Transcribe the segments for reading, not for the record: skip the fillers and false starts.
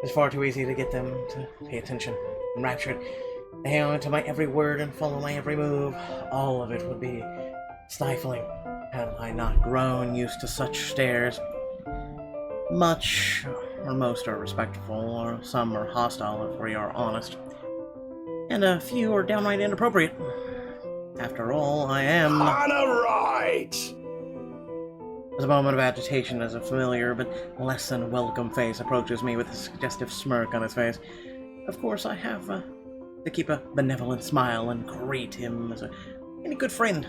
It's far too easy to get them to pay attention. Enraptured, they hang on to my every word and follow my every move. All of it would be stifling had I not grown used to such stares. Much, or most are respectful, or some are hostile if we are honest. And a few are downright inappropriate. After all, I am... On a right! There's a moment of agitation as a familiar but less than welcome face approaches me with a suggestive smirk on his face. Of course, I have to keep a benevolent smile and greet him as any good friend.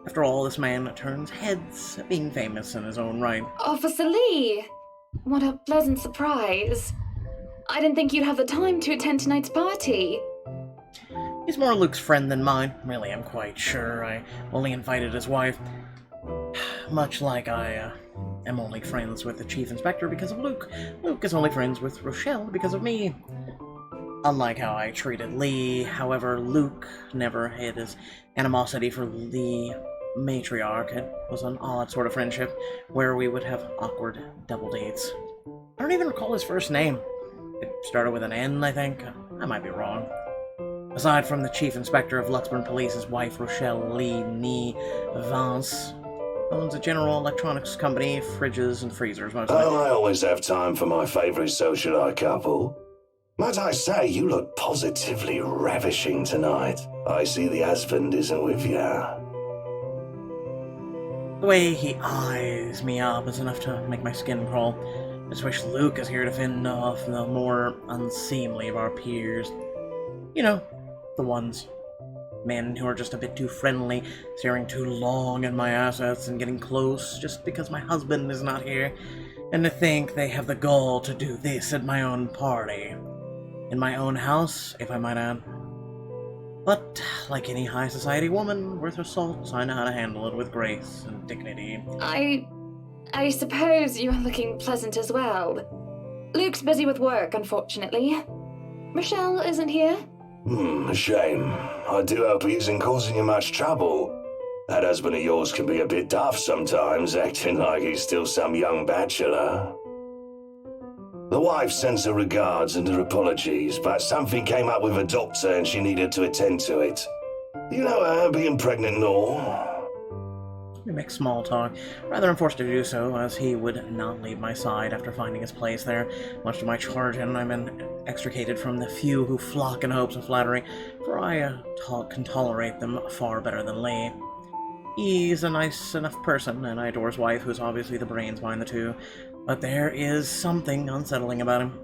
After all, this man turns heads, being famous in his own right. Officer Lee! What a pleasant surprise. I didn't think you'd have the time to attend tonight's party. He's more Luke's friend than mine. Really, I'm quite sure. I only invited his wife. Much like I am only friends with the Chief Inspector because of Luke. Luke is only friends with Rochelle because of me. Unlike how I treated Lee, however, Luke never hid his animosity for the matriarch. It was an odd sort of friendship, where we would have awkward double dates. I don't even recall his first name. It started with an N, I think. I might be wrong. Aside from the Chief Inspector of Luxburn Police, his wife, Rochelle Lee Nee Vance, owns a general electronics company, fridges and freezers mostly. Oh, I always have time for my favourite socialite couple. Might I say, you look positively ravishing tonight. I see the husband isn't with you. The way he eyes me up is enough to make my skin crawl. I just wish Luke is here to fend off the more unseemly of our peers. You know, the ones. Men who are just a bit too friendly, staring too long at my assets and getting close just because my husband is not here. And to think they have the gall to do this at my own party. In my own house, if I might add. But, like any high society woman worth her salt, I know how to handle it with grace and dignity. I suppose you're looking pleasant as well. Luke's busy with work, unfortunately. Rochelle isn't here? A shame. I do hope he isn't causing you much trouble. That husband of yours can be a bit daft sometimes, acting like he's still some young bachelor. The wife sends her regards and her apologies, but something came up with a doctor and she needed to attend to it. You know her being pregnant and all. We make small talk. Rather, I'm forced to do so, as he would not leave my side after finding his place there. Much to my chagrin, I've been extricated from the few who flock in hopes of flattery, for I can tolerate them far better than Lee. He's a nice enough person, and I adore his wife, who's obviously the brains behind the two. But there is something unsettling about him.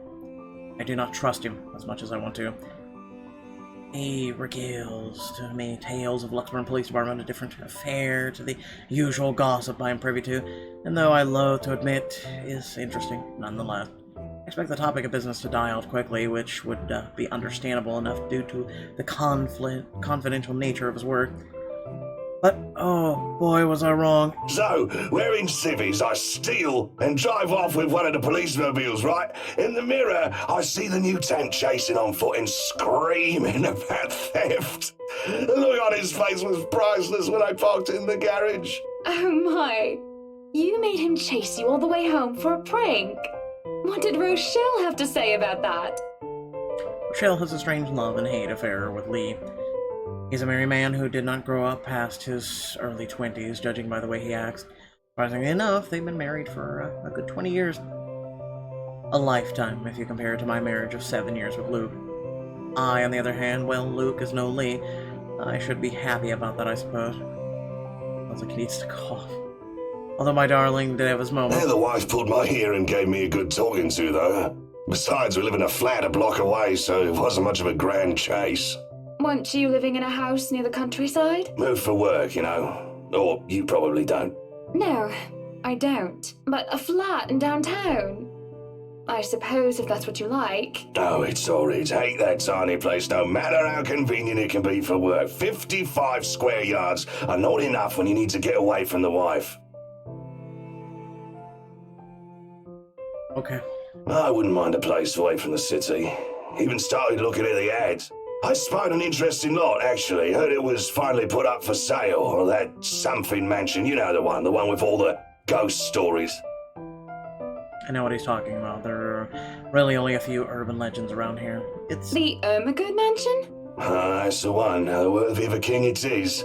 I do not trust him as much as I want to. He regales to me tales of Luxburn Police Department, a different affair to the usual gossip I am privy to, and though I loathe to admit, is interesting nonetheless. I expect the topic of business to die out quickly, which would be understandable enough due to the confidential nature of his work. But, oh boy, was I wrong. So, we're in civvies, I steal and drive off with one of the police mobiles, right? In the mirror, I see the new tank chasing on foot and screaming about theft. The look on his face was priceless when I parked in the garage. Oh my. You made him chase you all the way home for a prank. What did Rochelle have to say about that? Rochelle has a strange love and hate affair with Lee. He's a married man who did not grow up past his early 20s, judging by the way he acts. Surprisingly enough, they've been married for a good 20 years. A lifetime, if you compare it to my marriage of 7 years with Luke. I, on the other hand, well, Luke is no Lee. I should be happy about that, I suppose. Sounds like he needs to cough. Although my darling did have his moments. The wife pulled my ear and gave me a good talking to, though. Besides, we live in a flat a block away, so it wasn't much of a grand chase. Weren't you living in a house near the countryside? Moved for work, you know. Or you probably don't. No, I don't. But a flat in downtown. I suppose if that's what you like. Oh, it's horrid. Hate that tiny place, no matter how convenient it can be for work. 55 square yards are not enough when you need to get away from the wife. Okay. I wouldn't mind a place away from the city. Even started looking at the ads. I spied an interesting lot, actually. Heard it was finally put up for sale, or that something mansion. You know the one with all the ghost stories. I know what he's talking about. There are really only a few urban legends around here. It's... The Ermengarde Mansion? That's the one. Worthy of a king it is.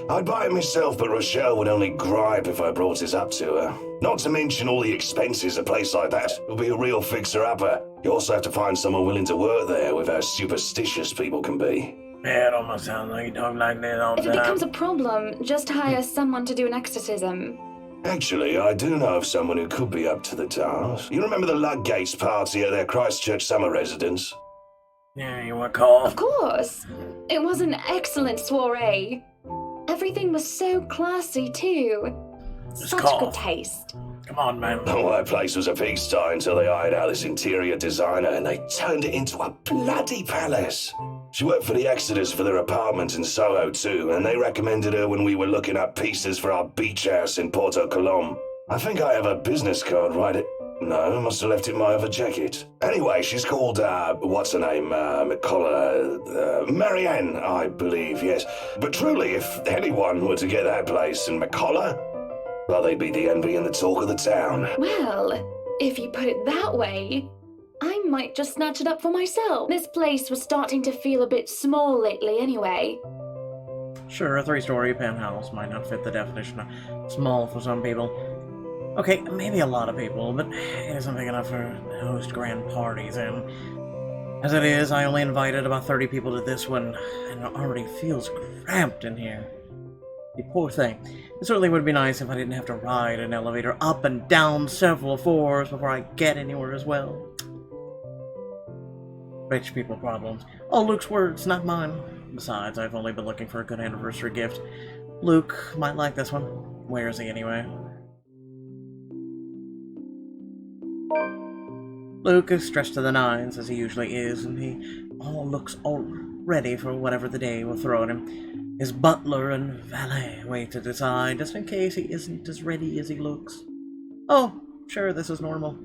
I'd buy it myself, but Rochelle would only gripe if I brought it up to her. Not to mention all the expenses a place like that. It'll be a real fixer-upper. You also have to find someone willing to work there with how superstitious people can be. Yeah, it almost sounds like you talk like this all the If it time. becomes a problem, just hire someone to do an exorcism. Actually, I do know of someone who could be up to the task. You remember the Ludgates party at their Christchurch summer residence? Yeah, you recall? Of course! It was an excellent soiree. Everything was so classy, too. Such call. good taste. Come on, man. Oh, that place was a pigsty until they hired out this interior designer and they turned it into a bloody palace. She worked for the Exodus for their apartment in Soho too, and they recommended her when we were looking up pieces for our beach house in Porto Colom. I think I have a business card right at... No, I must have left it in my other jacket. Anyway, she's called, what's her name, Marianne, I believe, yes. But truly, if anyone were to get that place in McCullough, well, they'd be the envy and the talk of the town. Well, if you put it that way, I might just snatch it up for myself. This place was starting to feel a bit small lately anyway. Sure, a 3-story penthouse might not fit the definition of small for some people. Okay, maybe a lot of people, but it isn't big enough to host grand parties in. As it is, I only invited about 30 people to this one, and it already feels cramped in here. You poor thing. It certainly would be nice if I didn't have to ride an elevator up and down several floors before I get anywhere as well. Rich people problems. All Luke's words, not mine. Besides, I've only been looking for a good anniversary gift. Luke might like this one. Where is he anyway? Luke is stressed to the nines, as he usually is, and he looks all ready for whatever the day will throw at him. His butler and valet wait to decide, just in case he isn't as ready as he looks. Oh, sure, this is normal.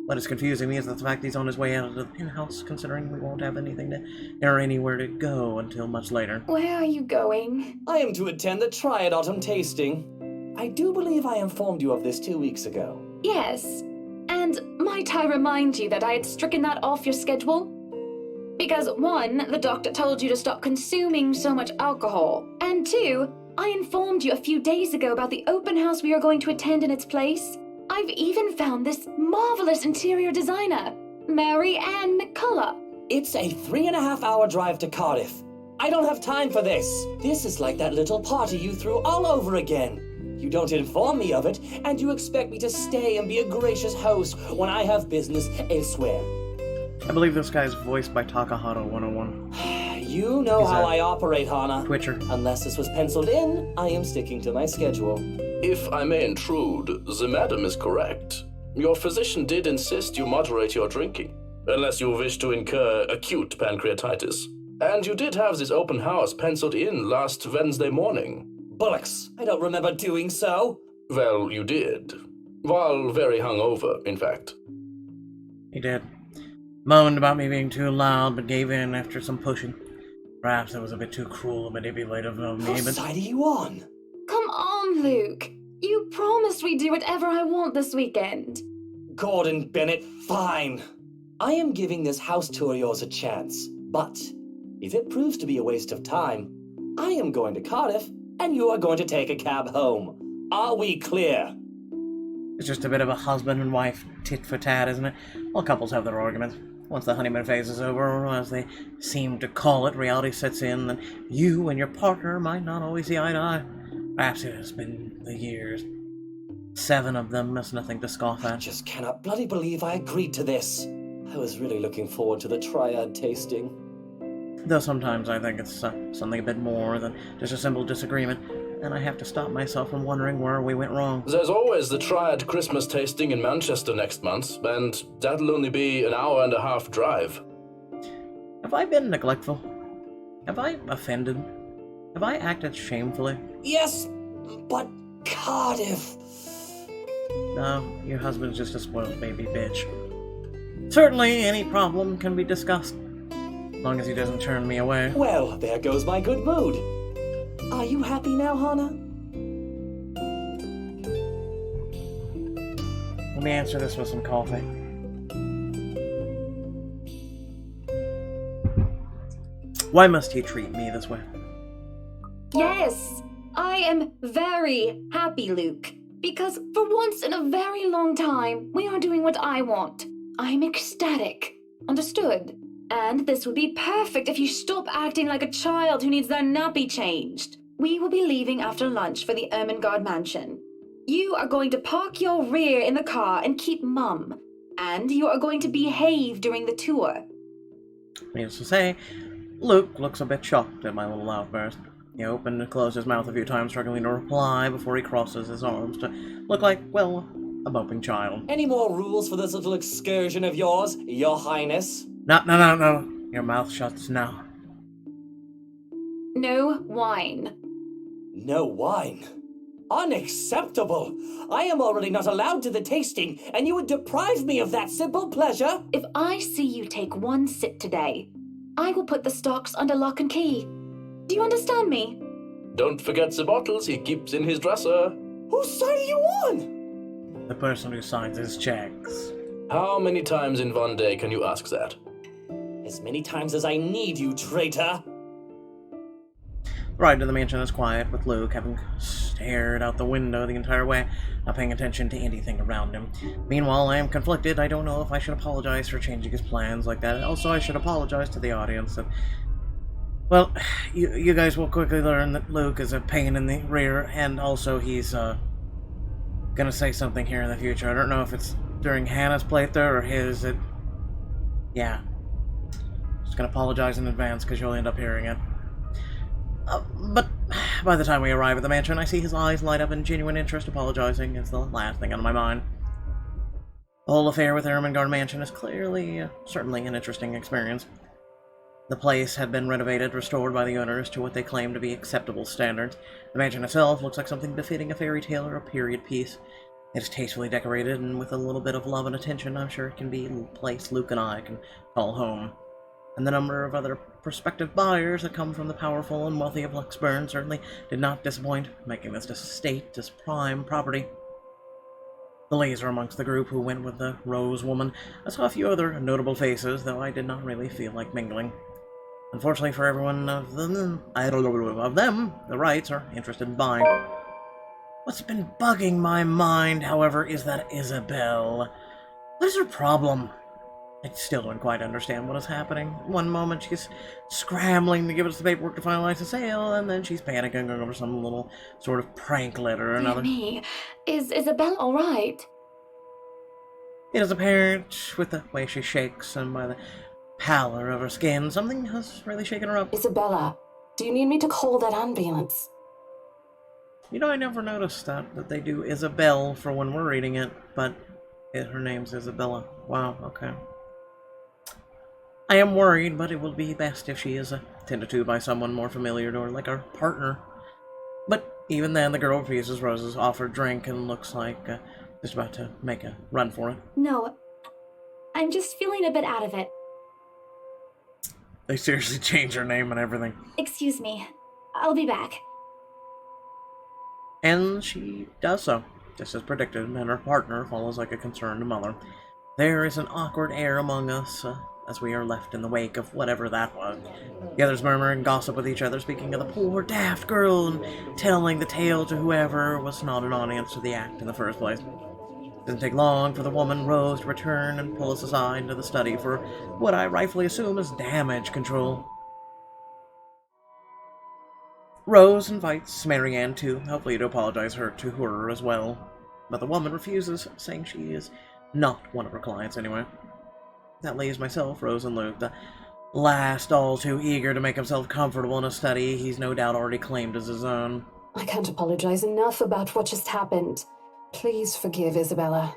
What is confusing me is the fact he's on his way out of the penthouse, considering we won't have anything to, or anywhere to go until much later. Where are you going? I am to attend the Triad Autumn Tasting. I do believe I informed you of this 2 weeks ago. Yes. And might I remind you that I had stricken that off your schedule? Because 1, the doctor told you to stop consuming so much alcohol. And 2, I informed you a few days ago about the open house we are going to attend in its place. I've even found this marvelous interior designer, Marianne McCullough. It's a 3.5-hour drive to Cardiff. I don't have time for this. This is like that little party you threw all over again. You don't inform me of it, and you expect me to stay and be a gracious host when I have business elsewhere. I believe this guy is voiced by Takahata 101. You know He's how a I operate, Hana. Twitcher. Unless this was penciled in, I am sticking to my schedule. If I may intrude, the madam is correct. Your physician did insist you moderate your drinking, unless you wish to incur acute pancreatitis. And you did have this open house penciled in last Wednesday morning. Bullocks, I don't remember doing so. Well, you did. While very hungover, in fact. He did. Moaned about me being too loud, but gave in after some pushing. Perhaps it was a bit too cruel and manipulative of me, What but... side are you on? Come on, Luke. You promised we'd do whatever I want this weekend. Gordon Bennett, fine. I am giving this house tour of yours a chance. But if it proves to be a waste of time, I am going to Cardiff, and you are going to take a cab home. Are we clear? It's just a bit of a husband and wife tit for tat, isn't it? All couples have their arguments. Once the honeymoon phase is over, or as they seem to call it, reality sets in, and you and your partner might not always see eye to eye. Perhaps it has been the years. 7 of them is nothing to scoff I at. just cannot bloody believe I agreed to this. I was really looking forward to the Triad tasting. Though sometimes I think it's something a bit more than just a simple disagreement, and I have to stop myself from wondering where we went wrong. There's always the Triad Christmas tasting in Manchester next month, and that'll only be an hour-and-a-half drive. Have I been neglectful? Have I offended? Have I acted shamefully? Yes, but Cardiff. No, your husband's just a spoiled baby bitch. Certainly, any problem can be discussed, as long as he doesn't turn me away. Well, there goes my good mood. Are you happy now, Hana? Let me answer this with some coffee. Why must he treat me this way? Yes, I am very happy, Luke. Because for once in a very long time, we are doing what I want. I'm ecstatic. Understood? And this would be perfect if you stop acting like a child who needs their nappy changed. We will be leaving after lunch for the Ermengarde Mansion. You are going to park your rear in the car and keep mum. And you are going to behave during the tour. Needless to say, Luke looks a bit shocked at my little outburst. He opened and closed his mouth a few times, struggling to reply before he crosses his arms to look like, well, a moping child. Any more rules for this little excursion of yours, Your Highness? No. Your mouth shuts now. No wine. No wine? Unacceptable! I am already not allowed to the tasting, and you would deprive me of that simple pleasure? If I see you take one sip today, I will put the stocks under lock and key. Do you understand me? Don't forget the bottles he keeps in his dresser. Whose side are you on? The person who signs his checks. How many times in one day can you ask that? As many times as I need you, traitor! The ride to the mansion is quiet, with Luke having stared out the window the entire way, not paying attention to anything around him. Meanwhile, I am conflicted. I don't know if I should apologize for changing his plans like that. Also, I should apologize to the audience. Well, you guys will quickly learn that Luke is a pain in the rear, and also he's gonna say something here in the future. I don't know if it's during Hannah's playthrough or his. Yeah. Just gonna apologize in advance because you'll end up hearing it. But by the time we arrive at the mansion, I see his eyes light up in genuine interest. Apologizing is the last thing on my mind. The whole affair with Ermengarde Mansion is clearly, certainly an interesting experience. The place had been renovated, restored by the owners to what they claim to be acceptable standards. The mansion itself looks like something befitting a fairy tale or a period piece. It is tastefully decorated, and with a little bit of love and attention, I'm sure it can be a place Luke and I can call home. And the number of other prospective buyers that come from the powerful and wealthy of Luxburn certainly did not disappoint, making this estate his prime property. The ladies are amongst the group who went with the Rose woman. I saw a few other notable faces, though I did not really feel like mingling. Unfortunately for everyone of them, the Wrights are interested in buying. What's been bugging my mind, however, is that Isabelle. What is her problem? I still don't quite understand what is happening. One moment she's scrambling to give us the paperwork to finalize the sale, and then she's panicking over some little sort of prank letter or another. Dear me, is Isabelle all right? It is apparent, with the way she shakes and by the pallor of her skin, something has really shaken her up. Isabella, do you need me to call that ambulance? You know, I never noticed that they do Isabelle for when we're reading it, but her name's Isabella. Wow, okay. I am worried, but it will be best if she is attended to by someone more familiar to her, like our partner. But even then, the girl refuses Rose's offered drink and looks like just about to make a run for it. No, I'm just feeling a bit out of it. They seriously change her name and everything. Excuse me. I'll be back. And she does so, just as predicted, and her partner follows like a concerned mother. There is an awkward air among us, as we are left in the wake of whatever that was. The others murmur and gossip with each other, speaking of the poor, daft girl, and telling the tale to whoever was not an audience to the act in the first place. It doesn't take long for the woman, Rose, to return and pull us aside into the study for what I rightfully assume is damage control. Rose invites Marianne to, hopefully to apologize to her as well, but the woman refuses, saying she is not one of her clients anyway. That leaves myself, Rose, and Luke, the last all too eager to make himself comfortable in a study he's no doubt already claimed as his own. I can't apologize enough about what just happened. Please forgive Isabella.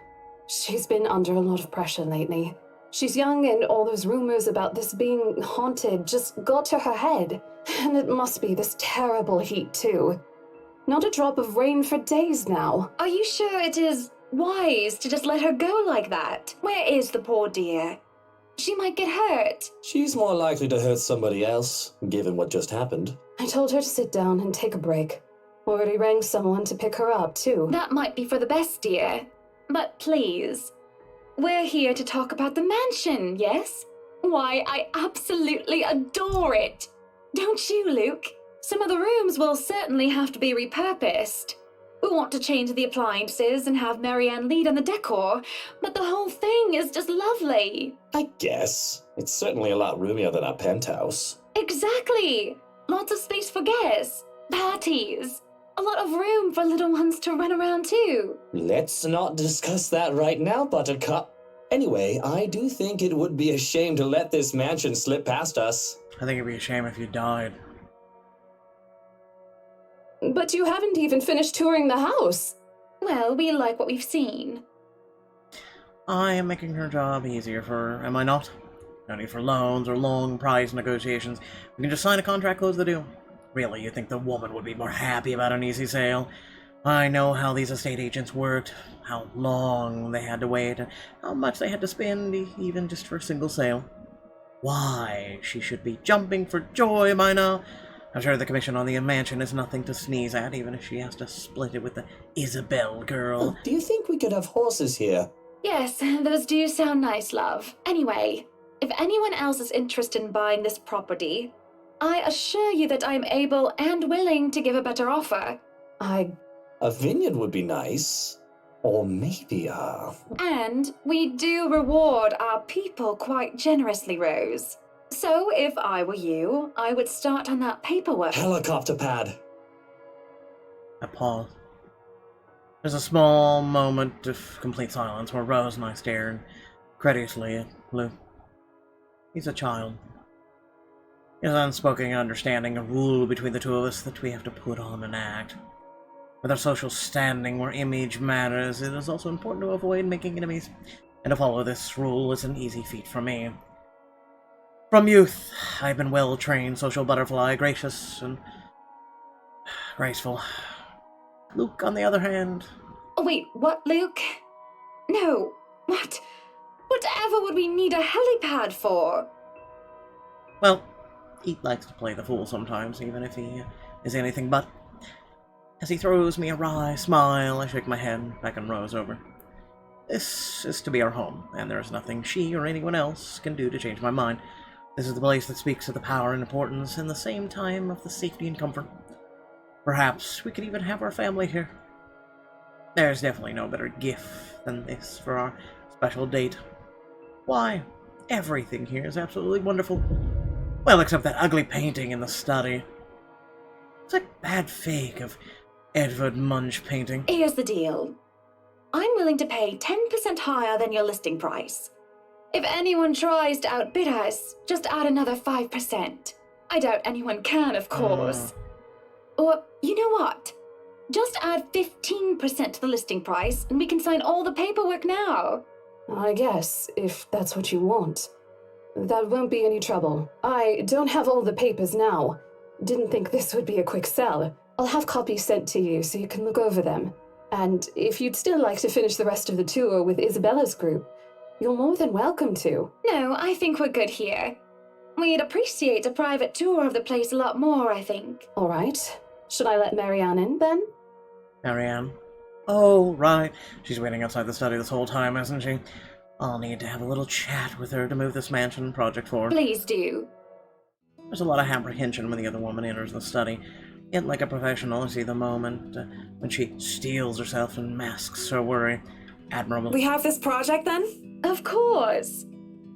She's been under a lot of pressure lately. She's young, and all those rumors about this being haunted just got to her head. And it must be this terrible heat, too. Not a drop of rain for days now. Are you sure it is wise to just let her go like that? Where is the poor dear? She might get hurt. She's more likely to hurt somebody else, given what just happened. I told her to sit down and take a break. Already rang someone to pick her up, too. That might be for the best, dear. But please, we're here to talk about the mansion, yes? Why, I absolutely adore it! Don't you, Luke? Some of the rooms will certainly have to be repurposed. We want to change the appliances and have Marianne lead on the decor, but the whole thing is just lovely. I guess. It's certainly a lot roomier than our penthouse. Exactly! Lots of space for guests, parties, a lot of room for little ones to run around too. Let's not discuss that right now, Buttercup. Anyway, I do think it would be a shame to let this mansion slip past us. I think it'd be a shame if you died. But you haven't even finished touring the house. Well, we like what we've seen. I am making her job easier for her, am I not? No need for loans or long price negotiations. We can just sign a contract, close the deal. Really, you think the woman would be more happy about an easy sale? I know how these estate agents worked, how long they had to wait, and how much they had to spend even just for a single sale. Why, she should be jumping for joy by now. I'm sure the commission on the mansion is nothing to sneeze at, even if she has to split it with the Isabel girl. Oh, do you think we could have horses here? Yes, those do sound nice, love. Anyway, if anyone else is interested in buying this property, I assure you that I'm able and willing to give a better offer. A vineyard would be nice. Or maybe And we do reward our people quite generously, Rose. So if I were you, I would start on that paperwork. helicopter pad. I pause. There's a small moment of complete silence where Rose and I stare incredulously at Luke. He's a child. His unspoken understanding, a rule between the two of us that we have to put on and act. With our social standing where image matters, it is also important to avoid making enemies, and to follow this rule is an easy feat for me. From youth, I've been well-trained social butterfly, gracious and graceful. Luke, on the other hand... Oh, wait, what, Luke? No, what? Whatever would we need a helipad for? Well, he likes to play the fool sometimes, even if he is anything but. As he throws me a wry smile, I shake my head back and Rose over. This is to be our home, and there is nothing she or anyone else can do to change my mind. This is the place that speaks of the power and importance, and the same time of the safety and comfort. Perhaps we could even have our family here. There's definitely no better gift than this for our special date. Why, everything here is absolutely wonderful. Well, except that ugly painting in the study. It's like a bad fake of Edvard Munch painting. Here's the deal. I'm willing to pay 10% higher than your listing price. If anyone tries to outbid us, just add another 5%. I doubt anyone can, of course. Or, you know what? Just add 15% to the listing price, and we can sign all the paperwork now. I guess, if that's what you want. That won't be any trouble. I don't have all the papers now. Didn't think this would be a quick sell. I'll have copies sent to you so you can look over them. And if you'd still like to finish the rest of the tour with Isabella's group, you're more than welcome to. No, I think we're good here. We'd appreciate a private tour of the place a lot more, I think. All right. Should I let Marianne in, then? Marianne? Oh, right. She's waiting outside the study this whole time, hasn't she? I'll need to have a little chat with her to move this mansion project forward. Please do. There's a lot of apprehension when the other woman enters the study. Yet, like a professional, I see the moment when she steels herself and masks her worry. Admirable. We have this project, then? Of course.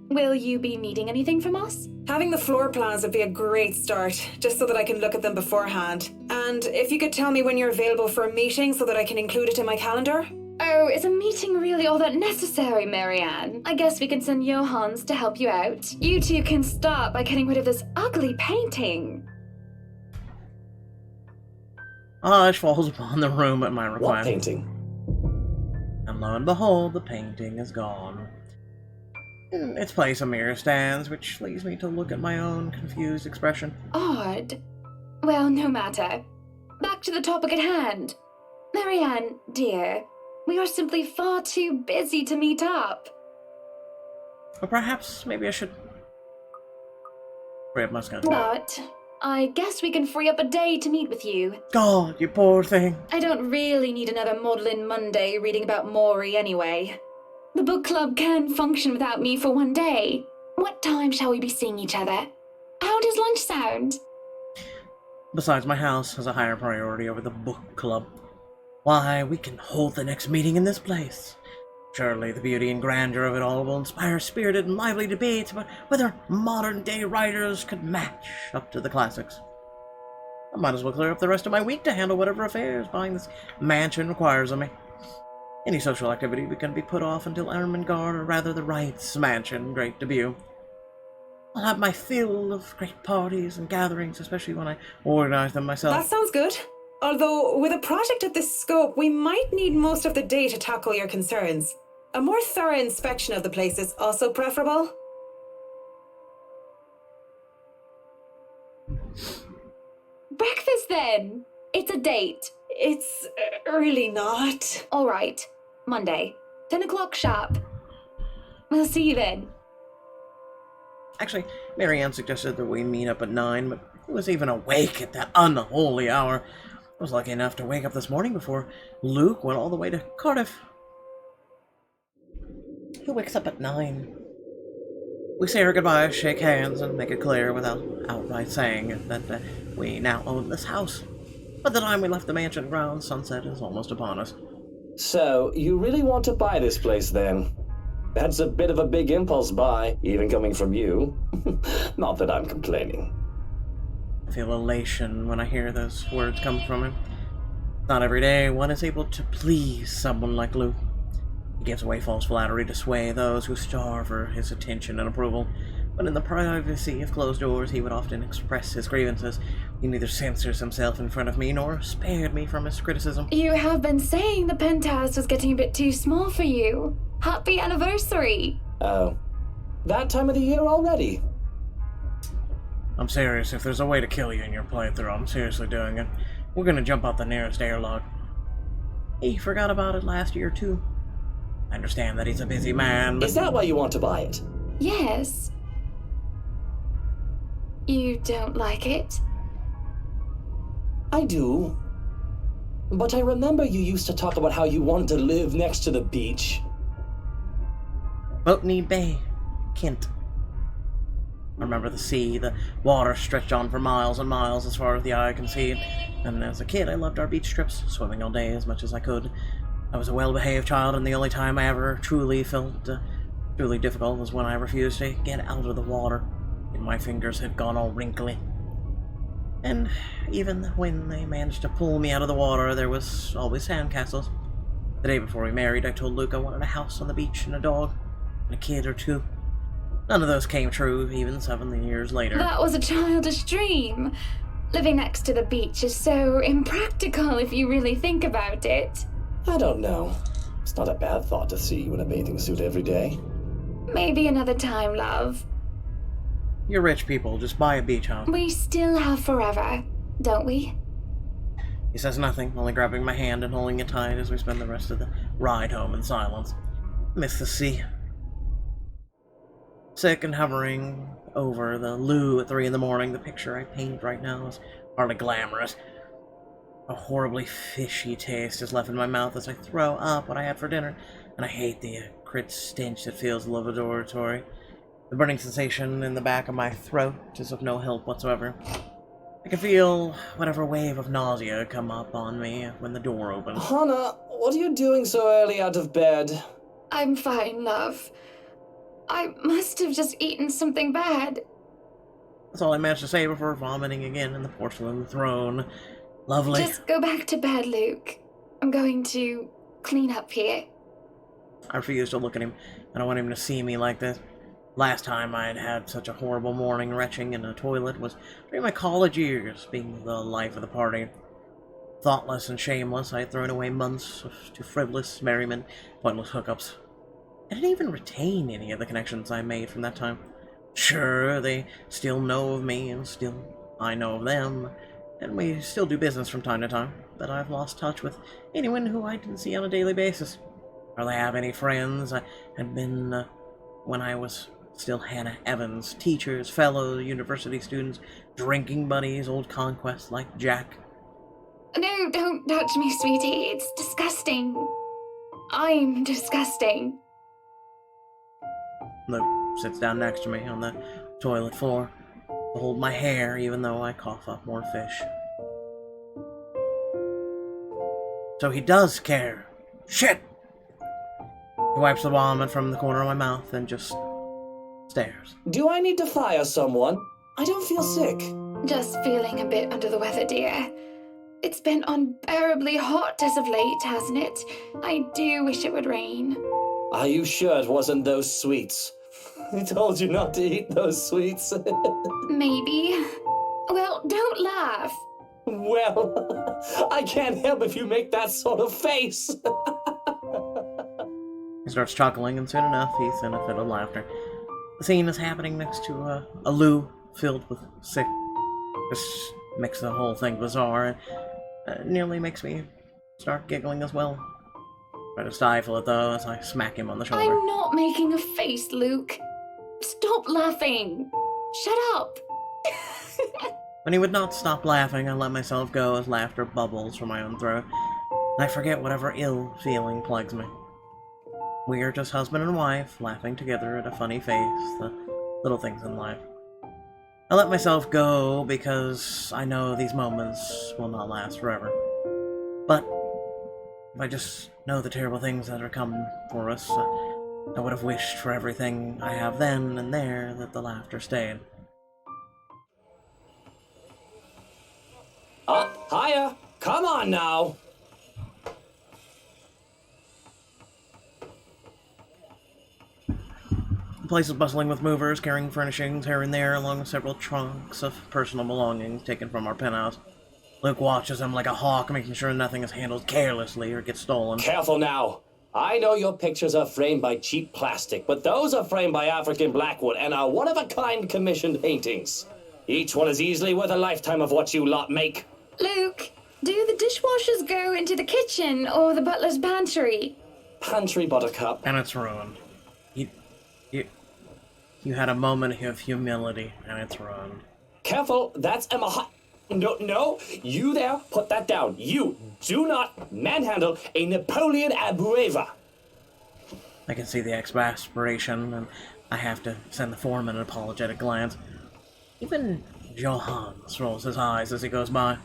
Will you be needing anything from us? Having the floor plans would be a great start, just so that I can look at them beforehand. And if you could tell me when you're available for a meeting so that I can include it in my calendar? Oh, is a meeting really all that necessary, Marianne? I guess we can send Johans to help you out. You two can start by getting rid of this ugly painting. Hush falls upon the room at my request. What painting? And lo and behold, the painting is gone. In its place, a mirror stands, which leads me to look at my own confused expression. Odd. Well, no matter. Back to the topic at hand. Marianne, dear, we are simply far too busy to meet up. Or perhaps, maybe I should grab my gun. But I guess we can free up a day to meet with you. God, you poor thing. I don't really need another Maudlin Monday reading about Maury anyway. The book club can function without me for one day. What time shall we be seeing each other? How does lunch sound? Besides, my house has a higher priority over the book club. Why, we can hold the next meeting in this place. Surely the beauty and grandeur of it all will inspire spirited and lively debates about whether modern-day writers could match up to the classics. I might as well clear up the rest of my week to handle whatever affairs buying this mansion requires of me. Any social activity can be put off until Ermengarde, or rather the Wright's mansion, great debut. I'll have my fill of great parties and gatherings, especially when I organize them myself. That sounds good. Although, with a project of this scope, we might need most of the day to tackle your concerns. A more thorough inspection of the place is also preferable. Breakfast then! It's a date. It's really not. Alright, Monday, 10 o'clock sharp. We'll see you then. Actually, Marianne suggested that we meet up at 9, but who was even awake at that unholy hour? I was lucky enough to wake up this morning before Luke went all the way to Cardiff. Who wakes up at 9? We say our goodbyes, shake hands, and make it clear without outright saying it that we now own this house. By the time we left the mansion grounds, sunset is almost upon us. So, you really want to buy this place then? That's a bit of a big impulse buy, even coming from you. Not that I'm complaining. I feel elation when I hear those words come from him. Not every day one is able to please someone like Luke. He gives away false flattery to sway those who starve for his attention and approval, but in the privacy of closed doors he would often express his grievances. He neither censors himself in front of me nor spared me from his criticism. You have been saying the penthouse was getting a bit too small for you. Happy anniversary! Oh. That time of the year already? I'm serious. If there's a way to kill you in your playthrough, I'm seriously doing it. We're gonna jump out the nearest airlock. He forgot about it last year, too. I understand that he's a busy man, but... Is that why you want to buy it? Yes. You don't like it? I do. But I remember you used to talk about how you wanted to live next to the beach. Boatney Bay, Kent. I remember the sea, the water stretched on for miles and miles as far as the eye can see. And as a kid, I loved our beach trips, swimming all day as much as I could. I was a well-behaved child, and the only time I ever truly felt truly difficult was when I refused to get out of the water, and my fingers had gone all wrinkly. And even when they managed to pull me out of the water, there was always sandcastles. The day before we married, I told Luke I wanted a house on the beach and a dog, and a kid or two. None of those came true, even 7 years later. That was a childish dream. Living next to the beach is so impractical if you really think about it. I don't know. It's not a bad thought to see you in a bathing suit every day. Maybe another time, love. You're rich people, just buy a beach house. We still have forever, don't we? He says nothing, only grabbing my hand and holding it tight as we spend the rest of the ride home in silence. Miss the sea. Sick and hovering over the loo at 3 in the morning, the picture I paint right now is hardly glamorous. A horribly fishy taste is left in my mouth as I throw up what I had for dinner, and I hate the acrid stench that fills the laboratory. The burning sensation in the back of my throat is of no help whatsoever. I can feel whatever wave of nausea come up on me when the door opens. Hannah, what are you doing so early out of bed? I'm fine, love. I must have just eaten something bad. That's all I managed to say before vomiting again in the porcelain throne. Lovely. Just go back to bed, Luke. I'm going to clean up here. I refuse to look at him. I don't want him to see me like this. Last time I had had such a horrible morning retching in a toilet was during my college years, being the life of the party. Thoughtless and shameless, I had thrown away months to frivolous merriment, pointless hookups. I didn't even retain any of the connections I made from that time. Sure, they still know of me, and still I know of them, and we still do business from time to time, but I've lost touch with anyone who I didn't see on a daily basis. Hardly have any friends. I had been, when I was Still Hannah Evans, teachers, fellow university students, drinking buddies, old conquests like Jack. No, don't touch me, sweetie. It's disgusting. I'm disgusting. Luke sits down next to me on the toilet floor to hold my hair, even though I cough up more fish. So he does care. Shit! He wipes the vomit from the corner of my mouth and just stares. Do I need to fire someone? I don't feel sick. Just feeling a bit under the weather, dear. It's been unbearably hot as of late, hasn't it? I do wish it would rain. Are you sure it wasn't those sweets? I told you not to eat those sweets. Maybe. Well, don't laugh. Well, I can't help if you make that sort of face. He starts chuckling, and soon enough, he's in a fit of laughter. The scene is happening next to a loo filled with sick. This makes the whole thing bizarre, and nearly makes me start giggling as well. Try to stifle it, though, as I smack him on the shoulder. I'm not making a face, Luke. Stop laughing. Shut up. When he would not stop laughing, I let myself go as laughter bubbles from my own throat. I forget whatever ill feeling plagues me. We are just husband and wife, laughing together at a funny face, the little things in life. I let myself go because I know these moments will not last forever. But if I just know the terrible things that are coming for us, I would have wished for everything I have then and there that the laughter stayed. Hiya! Come on now! The place is bustling with movers, carrying furnishings here and there, along with several trunks of personal belongings taken from our penthouse. Luke watches them like a hawk, making sure nothing is handled carelessly or gets stolen. Careful now! I know your pictures are framed by cheap plastic, but those are framed by African Blackwood and are one-of-a-kind commissioned paintings. Each one is easily worth a lifetime of what you lot make. Luke, do the dishwashers go into the kitchen or the butler's pantry? Pantry, Buttercup. And it's ruined. You had a moment of humility, and it's ruined. Careful, that's Emma. No, you there, put that down. You do not manhandle a Napoleon Abueva. I can see the exasperation, and I have to send the foreman an apologetic glance. Even Johannes rolls his eyes as he goes by.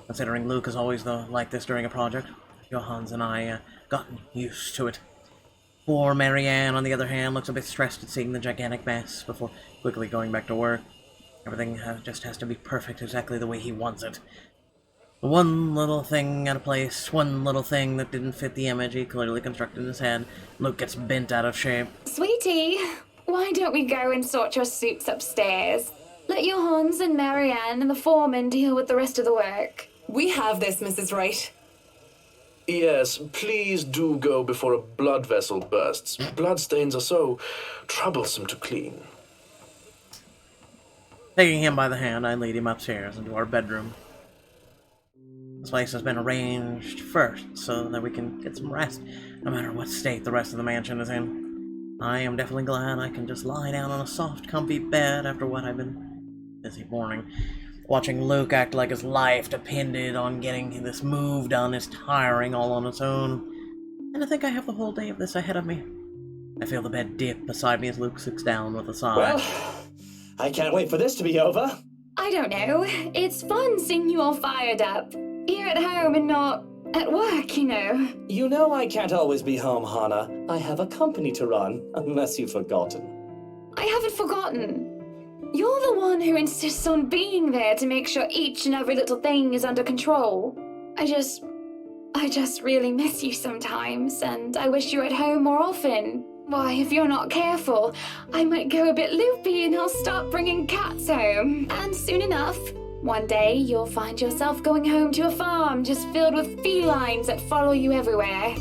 Considering Luke is always like this during a project, Johannes and I gotten used to it. Poor Marianne, on the other hand, looks a bit stressed at seeing the gigantic mess before quickly going back to work. Everything just has to be perfect exactly the way he wants it. One little thing out of place, one little thing that didn't fit the image he clearly constructed in his head, Luke gets bent out of shape. Sweetie, why don't we go and sort your suits upstairs? Let Johannes and Marianne and the foreman deal with the rest of the work. We have this, Mrs. Wright. Yes, please do go before a blood vessel bursts. Bloodstains are so troublesome to clean. Taking him by the hand, I lead him upstairs into our bedroom. This place has been arranged first so that we can get some rest, no matter what state the rest of the mansion is in. I am definitely glad I can just lie down on a soft, comfy bed after what I've been busy mourning. Watching Luke act like his life depended on getting this move done is tiring all on its own. And I think I have the whole day of this ahead of me. I feel the bed dip beside me as Luke sits down with a sigh. Well, I can't wait for this to be over. I don't know. It's fun seeing you all fired up. Here at home and not at work, you know. You know I can't always be home, Hannah. I have a company to run, unless you've forgotten. I haven't forgotten. You're the one who insists on being there to make sure each and every little thing is under control. I just really miss you sometimes, and I wish you were at home more often. Why, if you're not careful, I might go a bit loopy and I'll start bringing cats home. And soon enough, one day you'll find yourself going home to a farm just filled with felines that follow you everywhere.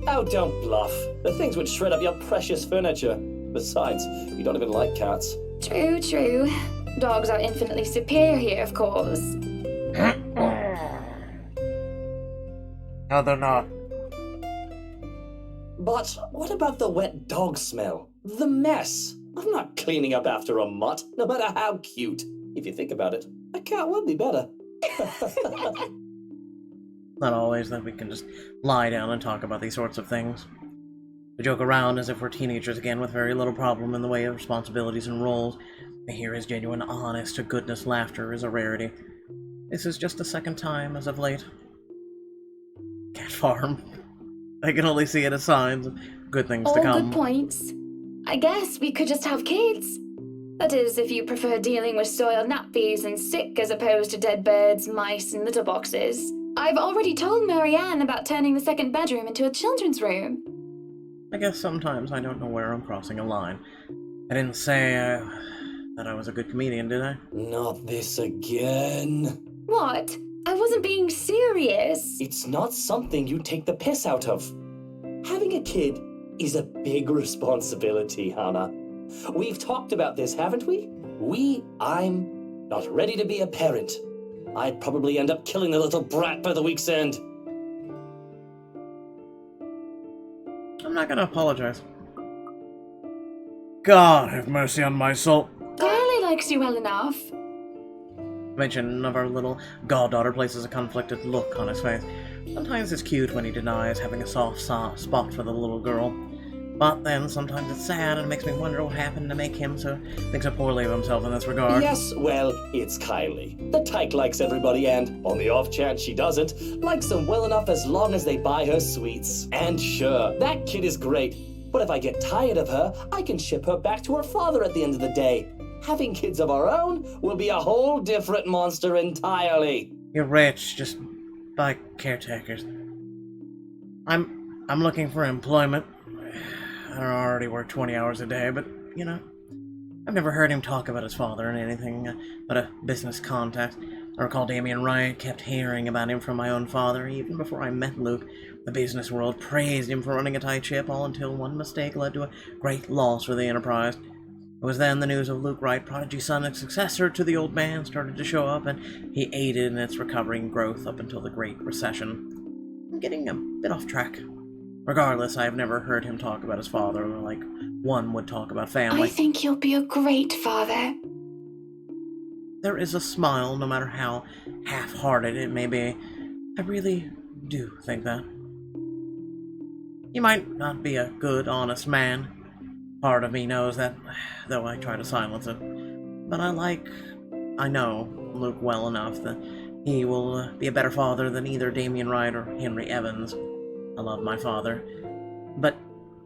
Oh, don't bluff. The things would shred up your precious furniture. Besides, you don't even like cats. True, true. Dogs are infinitely superior, of course. No, they're not. But what about the wet dog smell? The mess? I'm not cleaning up after a mutt, no matter how cute. If you think about it, a cat would be better. Not always that we can just lie down and talk about these sorts of things. We joke around as if we're teenagers again with very little problem in the way of responsibilities and roles. To hear his genuine, honest-to-goodness laughter is a rarity. This is just the second time as of late. Cat farm. I can only see it as signs of good things All to come. good points. I guess we could just have kids. That is, if you prefer dealing with soiled nappies and sick as opposed to dead birds, mice, and litter boxes. I've already told Marianne about turning the second bedroom into a children's room. I guess sometimes I don't know where I'm crossing a line. I didn't say that I was a good comedian, did I? Not this again. What? I wasn't being serious. It's not something you take the piss out of. Having a kid is a big responsibility, Hannah. We've talked about this, haven't we? I'm not ready to be a parent. I'd probably end up killing the little brat by the week's end. I'm not gonna apologize. God have mercy on my soul. Carly likes you well enough. Mention of our little goddaughter places a conflicted look on his face. Sometimes it's cute when he denies having a soft spot for the little girl. But then sometimes it's sad and it makes me wonder what happened to make him think so poorly of himself in this regard. Yes, well, it's Kylie. The tyke likes everybody and, on the off chance she doesn't, likes them well enough as long as they buy her sweets. And sure, that kid is great. But if I get tired of her, I can ship her back to her father at the end of the day. Having kids of our own will be a whole different monster entirely. You're rich, just buy caretakers. I'm looking for employment. I don't already work 20 hours a day, but, you know, I've never heard him talk about his father in anything but a business contact. I recall Damien Wright kept hearing about him from my own father, even before I met Luke. The business world praised him for running a tight ship, all until one mistake led to a great loss for the enterprise. It was then the news of Luke Wright, prodigy son and successor to the old man, started to show up, and he aided in its recovering growth up until the Great Recession. I'm getting a bit off track. Regardless, I have never heard him talk about his father like one would talk about family. I think you'll be a great father. There is a smile, no matter how half-hearted it may be. I really do think that. He might not be a good, honest man. Part of me knows that, though I try to silence it. But I know Luke well enough that he will be a better father than either Damien Wright or Henry Evans. I love my father, but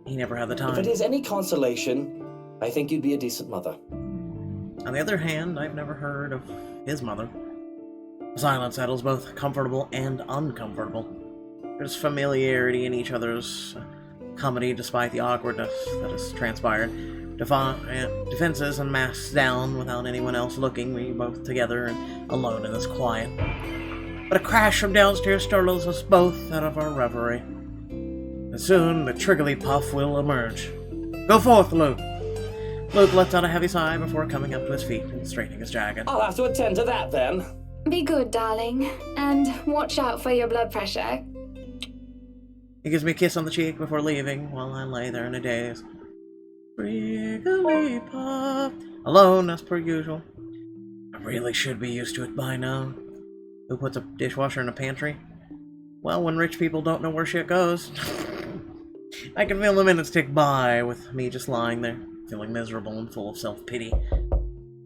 he never had the time. If it is any consolation, I think you'd be a decent mother. On the other hand, I've never heard of his mother. Silence settles both comfortable and uncomfortable. There's familiarity in each other's comedy despite the awkwardness that has transpired. Defenses and masks down without anyone else looking, we both together and alone in this quiet. But a crash from downstairs startles us both out of our reverie. And soon the Triggerly Puff will emerge. Go forth, Luke! Luke lets out a heavy sigh before coming up to his feet and straightening his jacket. I'll have to attend to that then. Be good, darling, and watch out for your blood pressure. He gives me a kiss on the cheek before leaving while I lay there in a daze. Triggerly Puff. Alone, as per usual. I really should be used to it by now. Who puts a dishwasher in a pantry? Well, when rich people don't know where shit goes. I can feel the minutes tick by with me just lying there, feeling miserable and full of self-pity.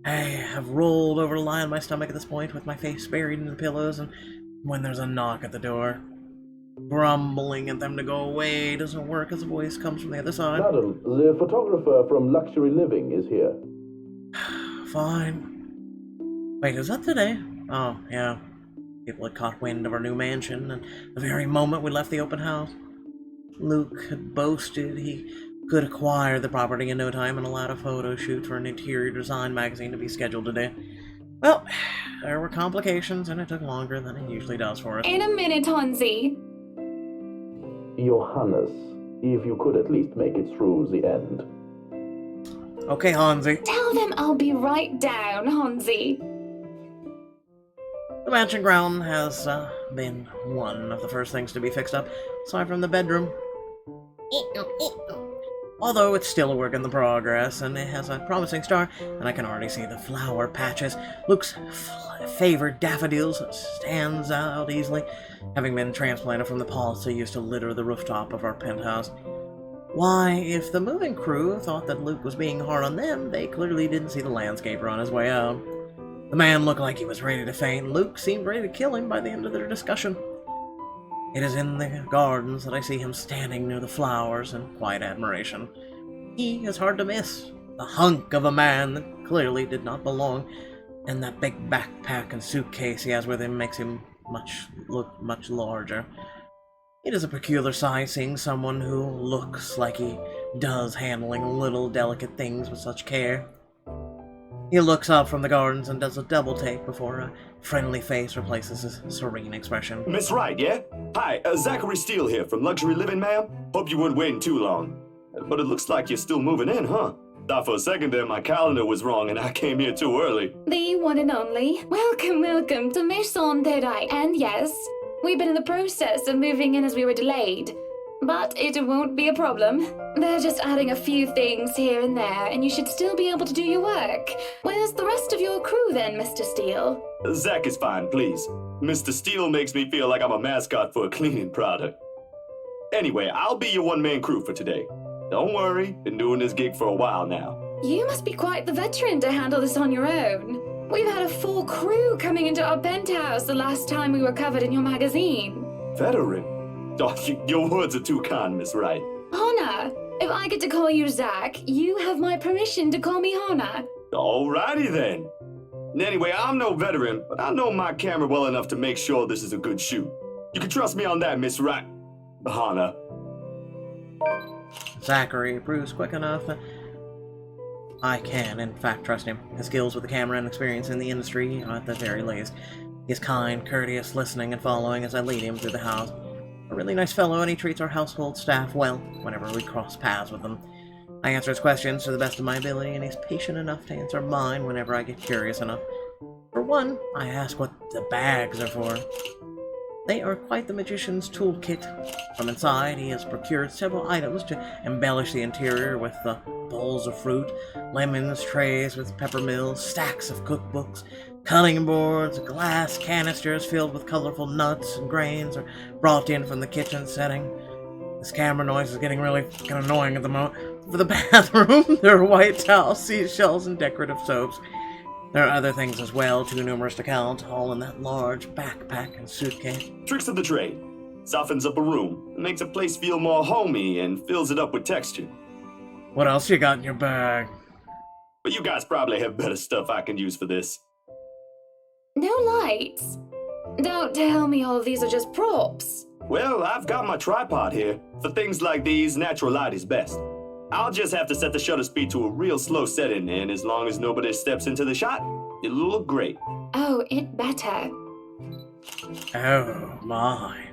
I have rolled over to lie on my stomach at this point with my face buried in the pillows, and when there's a knock at the door, grumbling at them to go away doesn't work as a voice comes from the other side. Madam, the photographer from Luxury Living is here. Fine. Wait, is that today? Oh, yeah. People had caught wind of our new mansion, and the very moment we left the open house. Luke had boasted he could acquire the property in no time and allowed a photo shoot for an interior design magazine to be scheduled today. Well, there were complications, and it took longer than it usually does for us. In a minute, Hansi. Your Highness, if you could at least make it through the end. Okay, Hansi. Tell them I'll be right down, Hansi. The mansion ground has been one of the first things to be fixed up, aside from the bedroom. Although it's still a work in the progress, and it has a promising start, and I can already see the flower patches. Luke's favorite daffodils stands out easily, having been transplanted from the pots that used to litter the rooftop of our penthouse. Why, if the moving crew thought that Luke was being hard on them, they clearly didn't see the landscaper on his way out. The man looked like he was ready to faint. Luke seemed ready to kill him by the end of their discussion. It is in the gardens that I see him standing near the flowers in quiet admiration. He is hard to miss. The hunk of a man that clearly did not belong, and that big backpack and suitcase he has with him makes him look much larger. It is a peculiar sight seeing someone who looks like he does handling little delicate things with such care. He looks up from the gardens and does a double take before a friendly face replaces his serene expression. Miss Wright, yeah? Hi, Zachary Steele here from Luxury Living, ma'am. Hope you weren't waiting too long. But it looks like you're still moving in, huh? Thought for a second there my calendar was wrong and I came here too early. The one and only. Welcome to Maison de Rai. And yes, we've been in the process of moving in as we were delayed. But it won't be a problem. They're just adding a few things here and there, and you should still be able to do your work. Where's the rest of your crew then, Mr. Steele? Zach is fine, please. Mr. Steele makes me feel like I'm a mascot for a cleaning product. Anyway, I'll be your one-man crew for today. Don't worry, been doing this gig for a while now. You must be quite the veteran to handle this on your own. We've had a full crew coming into our penthouse the last time we were covered in your magazine. Veteran? Oh, your words are too kind, Miss Wright. Hannah, if I get to call you Zach, you have my permission to call me Hannah. Alrighty then. Anyway, I'm no veteran, but I know my camera well enough to make sure this is a good shoot. You can trust me on that, Miss Wright. Hannah. Zachary approves quick enough. I can, in fact, trust him. His skills with the camera and experience in the industry, at the very least. He is kind, courteous, listening, and following as I lead him through the house. A really nice fellow, and he treats our household staff well whenever we cross paths with them. I answer his questions to the best of my ability, and he's patient enough to answer mine whenever I get curious enough. For one, I ask what the bags are for. They are quite the magician's toolkit. From inside, he has procured several items to embellish the interior with bowls of fruit, lemons, trays with peppermills, stacks of cookbooks, cutting boards, glass canisters filled with colorful nuts and grains are brought in from the kitchen setting. This camera noise is getting really kind of annoying at the moment. For the bathroom, there are white towels, seashells, and decorative soaps. There are other things as well, too numerous to count, all in that large backpack and suitcase. Tricks of the trade. Softens up a room, makes a place feel more homey, and fills it up with texture. What else you got in your bag? But you guys probably have better stuff I can use for this. No lights. Don't tell me all of these are just props. Well, I've got my tripod here. For things like these, natural light is best. I'll just have to set the shutter speed to a real slow setting, and as long as nobody steps into the shot, it'll look great. Oh, it better. Oh, my.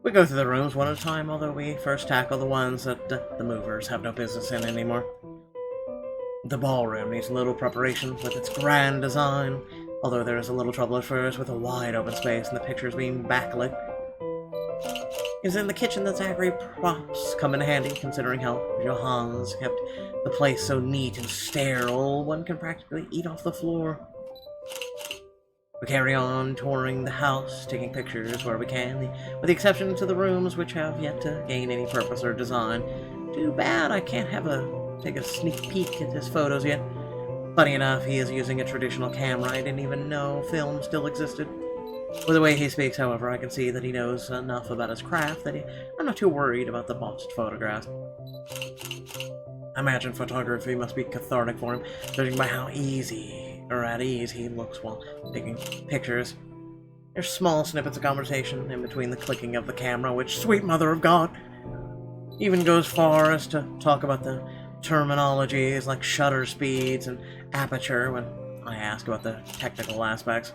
We go through the rooms one at a time, although we first tackle the ones that the movers have no business in anymore. The ballroom needs little preparation with its grand design, although there is a little trouble at first with a wide open space and the pictures being backlit. It's in the kitchen that Zachary props come in handy, considering how Johannes kept the place so neat and sterile, one can practically eat off the floor. We carry on touring the house, taking pictures where we can, with the exception to the rooms which have yet to gain any purpose or design. Too bad I can't take a sneak peek at his photos yet. Funny enough, he is using a traditional camera. I didn't even know film still existed. With the way he speaks, however, I can see that he knows enough about his craft that I'm not too worried about the botched photographs. I imagine photography must be cathartic for him, judging by how easy or at ease he looks while taking pictures. There's small snippets of conversation in between the clicking of the camera, which, sweet mother of God, even goes far as to talk about the terminologies like shutter speeds and aperture when I ask about the technical aspects.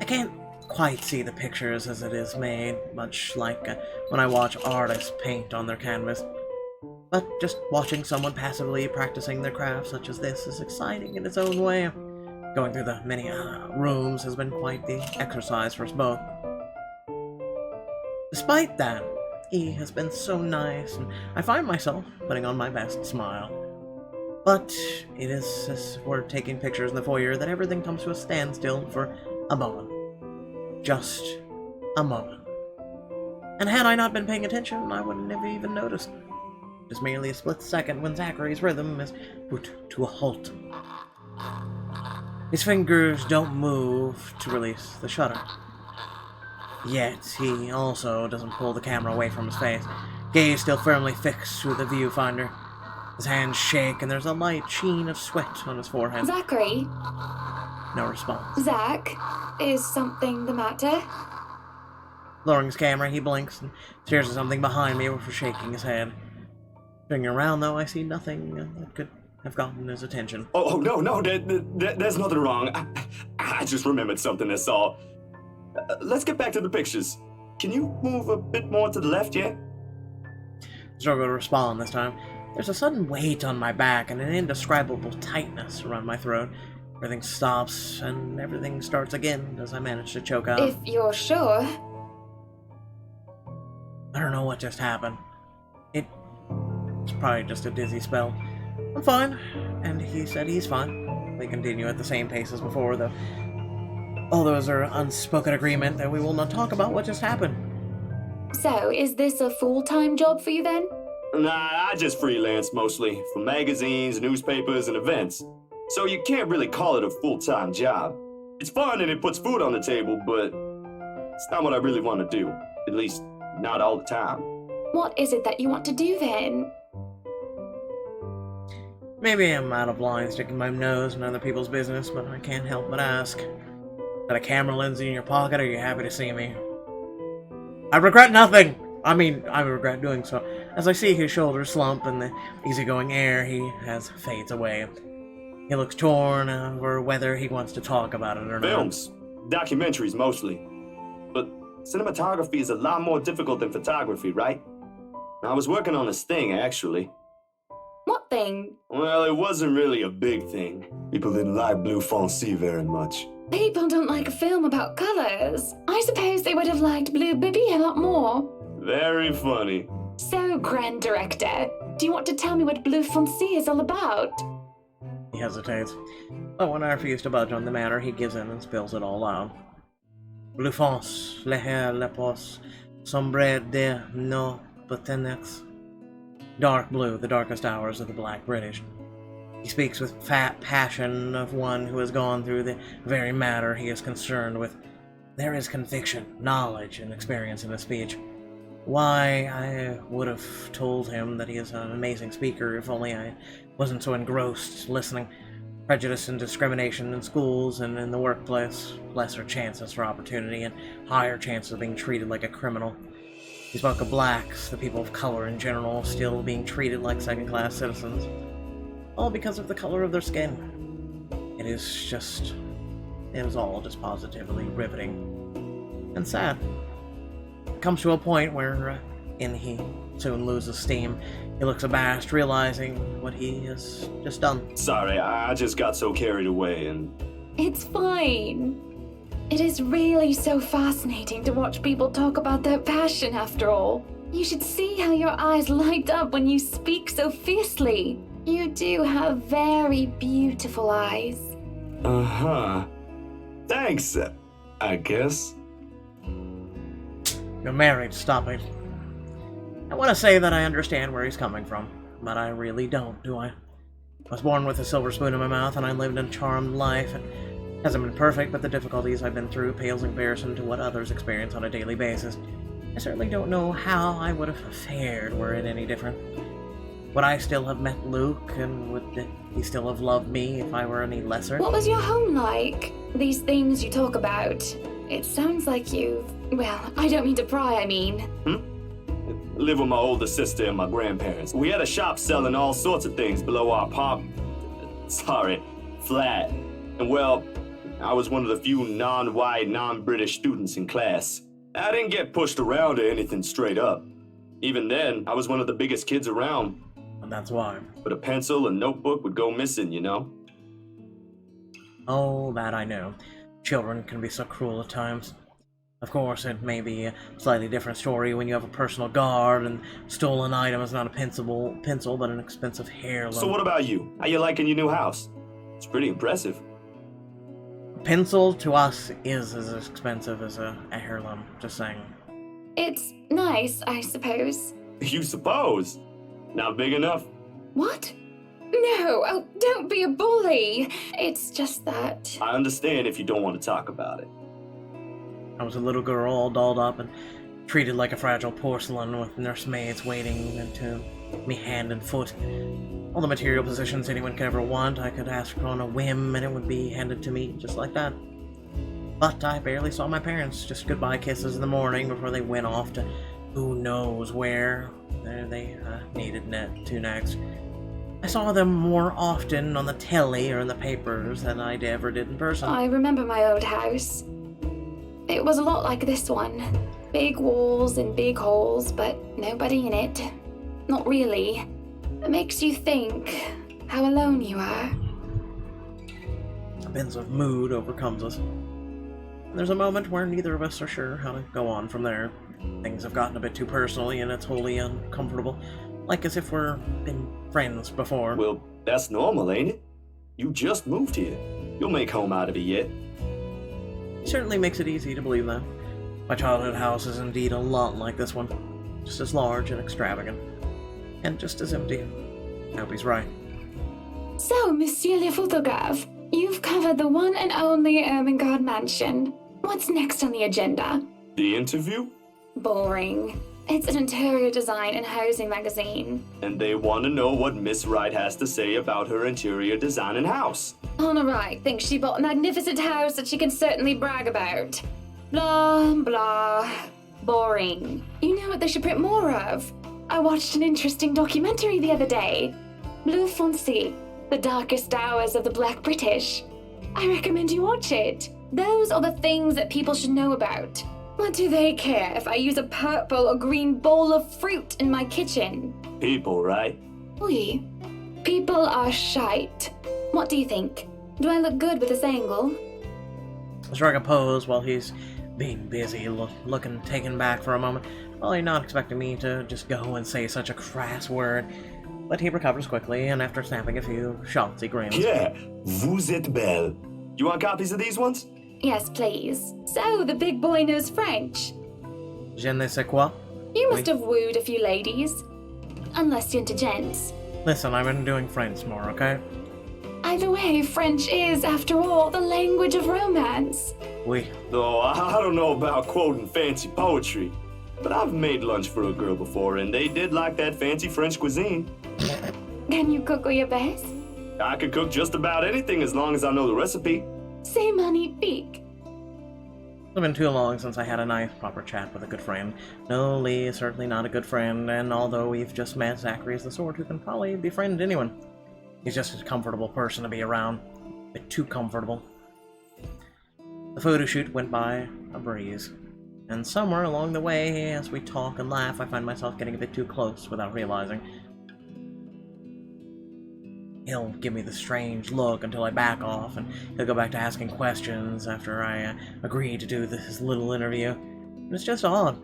I can't quite see the pictures as it is made, much like when I watch artists paint on their canvas. But just watching someone passively practicing their craft such as this is exciting in its own way. Going through the many rooms has been quite the exercise for us both. Despite that, He has been so nice, and I find myself putting on my best smile. But it is as we're taking pictures in the foyer that everything comes to a standstill for a moment. Just a moment. And had I not been paying attention, I wouldn't have even noticed. It is merely a split second when Zachary's rhythm is put to a halt. His fingers don't move to release the shutter. Yet, he also doesn't pull the camera away from his face, gaze still firmly fixed through the viewfinder. His hands shake, and there's a light sheen of sweat on his forehead. Zachary? No response. Zach, is something the matter? Lowering his camera, he blinks and stares at something behind me before shaking his head. Turning around, though, I see nothing that could have gotten his attention. Oh no, there's nothing wrong. I just remembered something, that's all. Let's get back to the pictures. Can you move a bit more to the left, yeah? Struggle to respond this time. There's a sudden weight on my back and an indescribable tightness around my throat. Everything stops, and everything starts again as I manage to choke out. If you're sure. I don't know what just happened. It's probably just a dizzy spell. I'm fine, and he said he's fine. We continue at the same pace as before, though. All those are unspoken agreement that we will not talk about what just happened. So, is this a full-time job for you then? Nah, I just freelance mostly, for magazines, newspapers, and events. So you can't really call it a full-time job. It's fun and it puts food on the table, but it's not what I really want to do. At least, not all the time. What is it that you want to do then? Maybe I'm out of line sticking my nose in other people's business, but I can't help but ask. Got a camera lens in your pocket, or are you happy to see me? I regret nothing! I regret doing so. As I see his shoulders slump and the easygoing air he has fades away. He looks torn over whether he wants to talk about it or not. Films. Documentaries, mostly. But cinematography is a lot more difficult than photography, right? I was working on this thing, actually. What thing? Well, it wasn't really a big thing. People didn't like Blue Fonzie very much. People don't like a film about colors. I suppose they would have liked Blue Bibby a lot more. Very funny. So, Grand Director, do you want to tell me what Blue Fonzie is all about? He hesitates. But when I refuse to budge on the matter, he gives in and spills it all out. Bleu fonce, le hair, le pos, sombre de no botenex. Dark blue, the darkest hours of the Black British. He speaks with fat passion of one who has gone through the very matter he is concerned with. There is conviction, knowledge, and experience in his speech. Why, I would have told him that he is an amazing speaker if only I wasn't so engrossed listening. Prejudice and discrimination in schools and in the workplace, lesser chances for opportunity and higher chances of being treated like a criminal. He spoke of blacks, the people of color in general, still being treated like second-class citizens. All because of the color of their skin. It is all just positively riveting. And sad. It comes to a point where, he soon loses steam. He looks abashed, realizing what he has just done. Sorry, I just got so carried away and... It's fine. It is really so fascinating to watch people talk about their passion after all. You should see how your eyes light up when you speak so fiercely. You do have very beautiful eyes. Uh-huh. Thanks, I guess. You're married, stop it. I want to say that I understand where he's coming from, but I really don't, do I? I was born with a silver spoon in my mouth, and I lived a charmed life. It hasn't been perfect, but the difficulties I've been through pales in comparison to what others experience on a daily basis. I certainly don't know how I would have fared were it any different. Would I still have met Luke, and would he still have loved me if I were any lesser? What was your home like? These things you talk about. It sounds like well, I don't mean to pry, I mean. Live with my older sister and my grandparents. We had a shop selling all sorts of things below our flat. And well, I was one of the few non-white, non-British students in class. I didn't get pushed around or anything straight up. Even then, I was one of the biggest kids around. And that's why. But a pencil and notebook would go missing, you know? Oh, that I know. Children can be so cruel at times. Of course, it may be a slightly different story when you have a personal guard and stolen item is not a pencil, but an expensive heirloom. So what about you? How you liking your new house? It's pretty impressive. A pencil to us is as expensive as a heirloom, just saying. It's nice, I suppose. You suppose? Not big enough? What? No, oh, don't be a bully. It's just that. I understand if you don't want to talk about it. I was a little girl all dolled up and treated like a fragile porcelain with nursemaids waiting to me hand and foot. All the material possessions anyone could ever want, I could ask on a whim and it would be handed to me just like that. But I barely saw my parents, just goodbye kisses in the morning before they went off to who knows where they needed to next. I saw them more often on the telly or in the papers than I ever did in person. I remember my old house. It was a lot like this one. Big walls and big holes, but nobody in it. Not really. It makes you think how alone you are. A pensive mood overcomes us. There's a moment where neither of us are sure how to go on from there. Things have gotten a bit too personally and it's wholly uncomfortable. Like as if we're been friends before. Well, that's normal, ain't it? You just moved here. You'll make home out of it yet. It certainly makes it easy to believe that. My childhood house is indeed a lot like this one. Just as large and extravagant. And just as empty. I hope he's right. So, Monsieur le Photographe, you've covered the one and only Ermengarde Mansion. What's next on the agenda? The interview? Boring. It's an interior design and housing magazine. And they want to know what Miss Wright has to say about her interior design and house. Honor Wright thinks she bought a magnificent house that she can certainly brag about. Blah, blah. Boring. You know what they should print more of? I watched an interesting documentary the other day. Bleu Foncé, the darkest hours of the Black British. I recommend you watch it. Those are the things that people should know about. What do they care if I use a purple or green bowl of fruit in my kitchen? People, right? Oui. People are shite. What do you think? Do I look good with this angle? I strike a pose while he's being busy, looking taken back for a moment, probably not expecting me to just go and say such a crass word. But he recovers quickly, and after snapping a few shots, he grins. Yeah, vous êtes belle. You want copies of these ones? Yes, please. So, the big boy knows French. Je ne sais quoi. You must have wooed a few ladies. Unless you're into gents. Listen, I've been doing French more, okay? Either way, French is, after all, the language of romance. Oui. Though I don't know about quoting fancy poetry, but I've made lunch for a girl before, and they did like that fancy French cuisine. Can you cook your best? I could cook just about anything as long as I know the recipe. C'est magnifique. It's been too long since I had a nice, proper chat with a good friend. No, Lee is certainly not a good friend, and although we've just met, Zachary is the sort who can probably befriend anyone. He's just a comfortable person to be around. A bit too comfortable. The photo shoot went by a breeze. And somewhere along the way, as we talk and laugh, I find myself getting a bit too close without realizing. He'll give me the strange look until I back off, and he'll go back to asking questions after I agree to do this little interview. And it's just odd.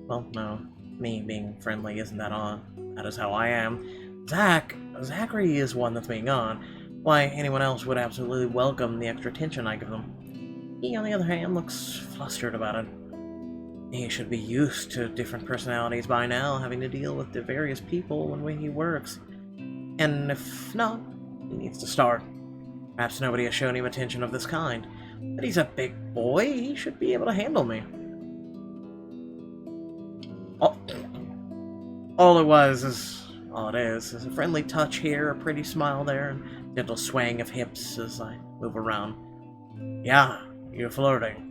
Well, no, me being friendly isn't that odd. That is how I am. Zachary is one that's being odd. Why, anyone else would absolutely welcome the extra attention I give them. He, on the other hand, looks flustered about it. He should be used to different personalities by now, having to deal with the various people when he works. And if not, he needs to start. Perhaps nobody has shown him attention of this kind. But he's a big boy, he should be able to handle me. All it is a friendly touch here, a pretty smile there, and gentle swaying of hips as I move around. Yeah, you're flirting.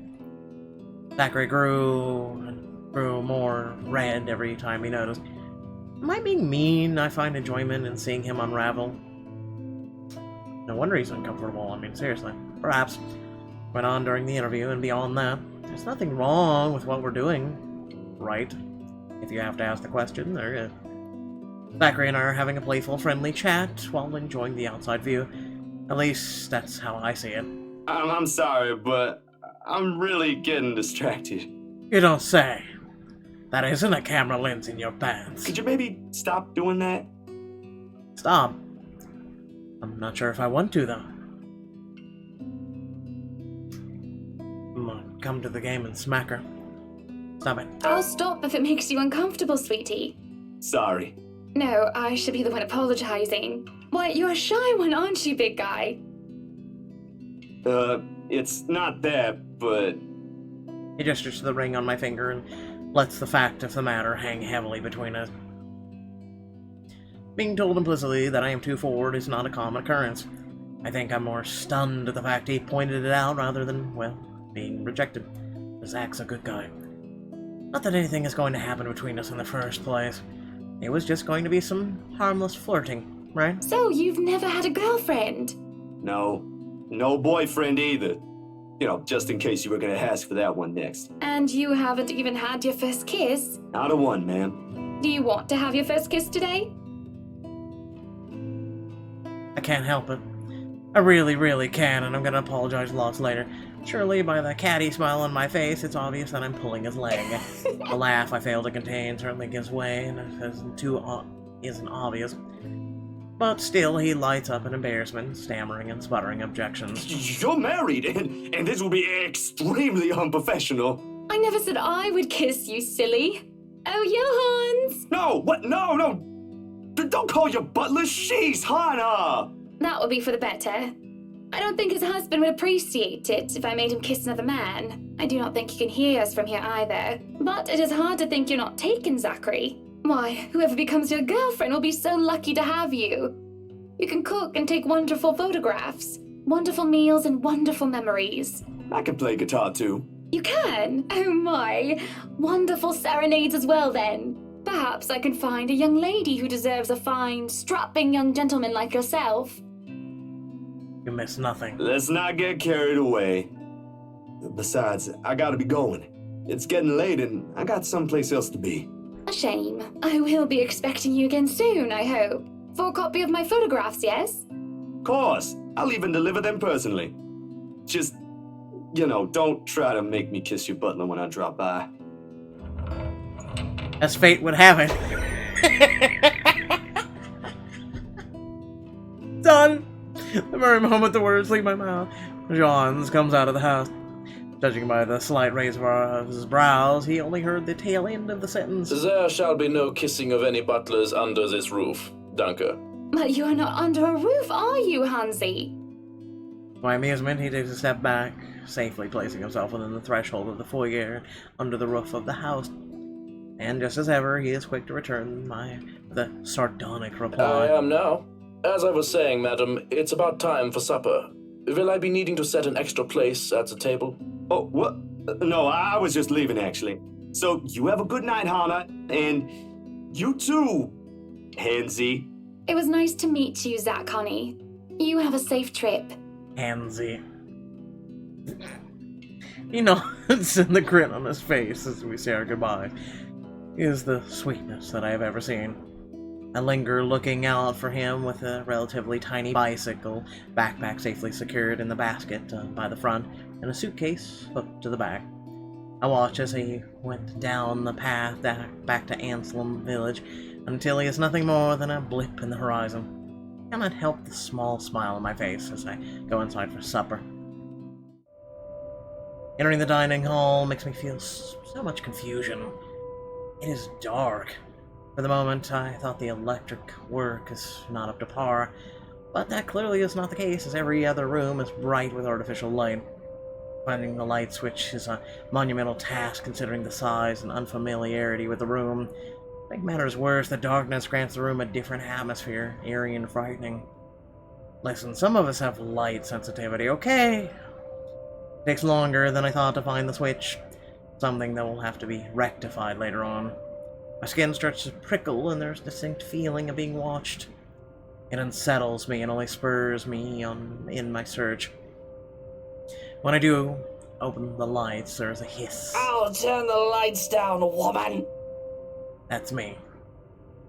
Zachary grew more red every time he noticed. Am I being mean? I find enjoyment in seeing him unravel. No wonder he's uncomfortable. I mean, seriously. Perhaps. Went on during the interview, and beyond that, there's nothing wrong with what we're doing. Right? If you have to ask the question, there is. Zachary and I are having a playful, friendly chat while enjoying the outside view. At least, that's how I see it. I'm sorry, but I'm really getting distracted. You don't say. That isn't a camera lens in your pants. Could you maybe stop doing that? Stop. I'm not sure if I want to, though. Come to the game and smack her. Stop it. I'll stop if it makes you uncomfortable, sweetie. Sorry. No, I should be the one apologizing. Why, you're a shy one, aren't you, big guy? It's not that, but... He gestures to the ring on my finger and lets the fact of the matter hang heavily between us. Being told implicitly that I am too forward is not a common occurrence. I think I'm more stunned at the fact he pointed it out rather than, well, being rejected. Zach's a good guy. Not that anything is going to happen between us in the first place. It was just going to be some harmless flirting, right? So, you've never had a girlfriend? No. No boyfriend either. You know, just in case you were gonna ask for that one next. And you haven't even had your first kiss? Not a one, ma'am. Do you want to have your first kiss today? I can't help it. I really, really can, and I'm gonna apologize lots later. Surely, by the catty smile on my face, it's obvious that I'm pulling his leg. The laugh I fail to contain certainly gives way, and it isn't obvious. But still, he lights up in embarrassment, stammering and sputtering objections. You're married, and this will be extremely unprofessional. I never said I would kiss you, silly. Oh, Johans! No, what? No. Don't call your butler. She's Hannah. That would be for the better. I don't think his husband would appreciate it if I made him kiss another man. I do not think he can hear us from here either. But it is hard to think you're not taken, Zachary. Why, whoever becomes your girlfriend will be so lucky to have you. You can cook and take wonderful photographs, wonderful meals and wonderful memories. I can play guitar too. You can? Oh my. Wonderful serenades as well then. Perhaps I can find a young lady who deserves a fine, strapping young gentleman like yourself. You miss nothing. Let's not get carried away. Besides, I gotta be going. It's getting late and I got someplace else to be. A shame. I will be expecting you again soon, I hope. For a copy of my photographs, yes? Of course. I'll even deliver them personally. Just, don't try to make me kiss your butler when I drop by. As fate would have it. Done! The very moment the words leave my mouth, Johns comes out of the house. Judging by the slight raise of his brows, he only heard the tail end of the sentence. There shall be no kissing of any butlers under this roof, Danke. But you are not under a roof, are you, Hansi? To my amusement, he takes a step back, safely placing himself within the threshold of the foyer under the roof of the house. And just as ever, he is quick to return the sardonic reply. I am now. As I was saying, madam, it's about time for supper. Will I be needing to set an extra place at the table? Oh, what? No, I was just leaving, actually. So, you have a good night, Hannah, and you too, Hansi. It was nice to meet you, Zach, honey. You have a safe trip. Hansi. He nods, and the grin on his face as we say our goodbye is the sweetest that I have ever seen. I linger looking out for him with a relatively tiny bicycle, backpack safely secured in the basket by the front, and a suitcase hooked to the back. I watch as he went down the path back to Anselm Village until he is nothing more than a blip in the horizon. I cannot help the small smile on my face as I go inside for supper. Entering the dining hall makes me feel so much confusion. It is dark. For the moment, I thought the electric work is not up to par, but that clearly is not the case, as every other room is bright with artificial light. Finding the light switch is a monumental task considering the size and unfamiliarity with the room. To make matters worse, the darkness grants the room a different atmosphere, eerie and frightening. Listen, some of us have light sensitivity, okay? It takes longer than I thought to find the switch, something that will have to be rectified later on. My skin starts to prickle, and there's a distinct feeling of being watched. It unsettles me and only spurs me on in my search. When I do open the lights, there's a hiss. I'll turn the lights down, woman! That's me.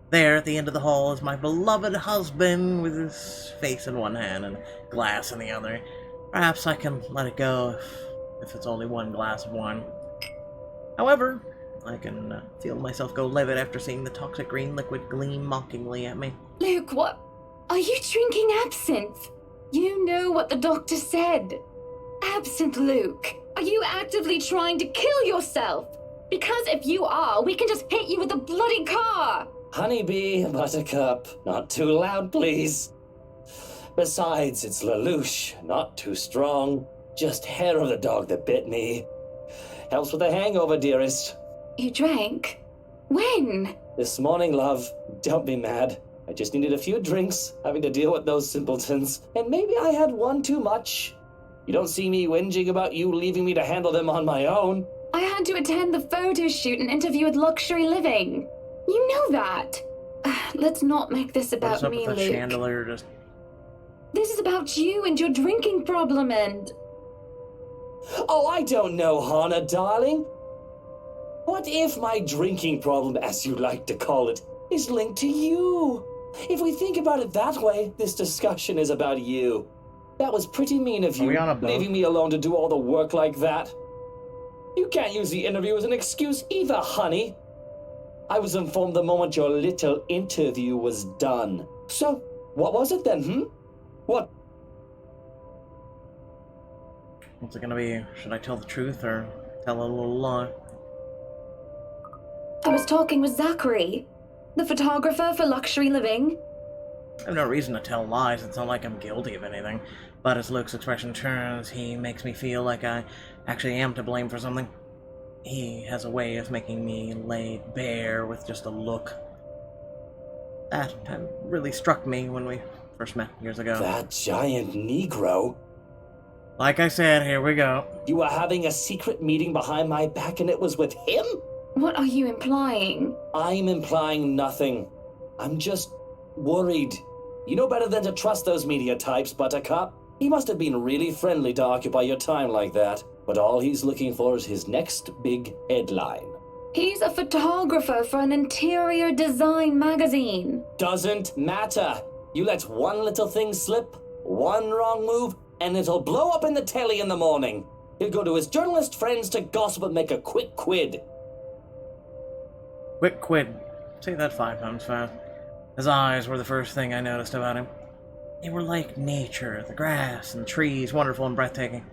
There, at the end of the hall, is my beloved husband, with his face in one hand and glass in the other. Perhaps I can let it go if it's only one glass of wine. However, I can feel myself go livid after seeing the toxic green liquid gleam mockingly at me. Luke, what? Are you drinking absinthe? You know what the doctor said. Absinthe, Luke. Are you actively trying to kill yourself? Because if you are, we can just hit you with a bloody car. Honeybee, Buttercup, not too loud, please. Besides, it's Lelouch, not too strong. Just hair of the dog that bit me. Helps with the hangover, dearest. You drank? When? This morning, love. Don't be mad. I just needed a few drinks, having to deal with those simpletons. And maybe I had one too much. You don't see me whinging about you leaving me to handle them on my own. I had to attend the photo shoot and interview with Luxury Living. You know that. Let's not make this about me, What's up with the Luke. chandelier just... This is about you and your drinking problem and... Oh, I don't know, Hannah, darling. What if my drinking problem, as you like to call it, is linked to you? If we think about it that way, this discussion is about you. That was pretty mean of you, we on a boat? leaving me alone to do all the work like that. You can't use the interview as an excuse either, honey. I was informed the moment your little interview was done. So, what was it then, What? What's it gonna be? Should I tell the truth or tell a little lie? I was talking with Zachary, the photographer for Luxury Living. I have no reason to tell lies. It's not like I'm guilty of anything. But as Luke's expression turns, he makes me feel like I actually am to blame for something. He has a way of making me laid bare with just a look. That really struck me when we first met years ago. That giant Negro? Like I said, here we go. You were having a secret meeting behind my back and it was with him? What are you implying? I'm implying nothing. I'm just worried. You know better than to trust those media types, Buttercup. He must have been really friendly to occupy your time like that. But all he's looking for is his next big headline. He's a photographer for an interior design magazine. Doesn't matter. You let one little thing slip, one wrong move, and it'll blow up in the telly in the morning. He'll go to his journalist friends to gossip and make a quick quid. Quick quid. Say that 5 times fast. His eyes were the first thing I noticed about him. They were like nature, the grass and trees, wonderful and breathtaking.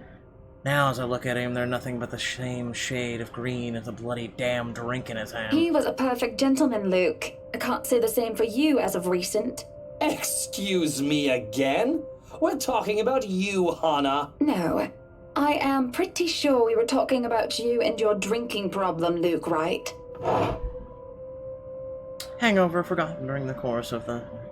Now as I look at him, they're nothing but the same shade of green as the bloody damn drink in his hand. He was a perfect gentleman, Luke. I can't say the same for you as of recent. Excuse me again? We're talking about you, Hannah. No. I am pretty sure we were talking about you and your drinking problem, Luke, right? Hangover forgotten during the course of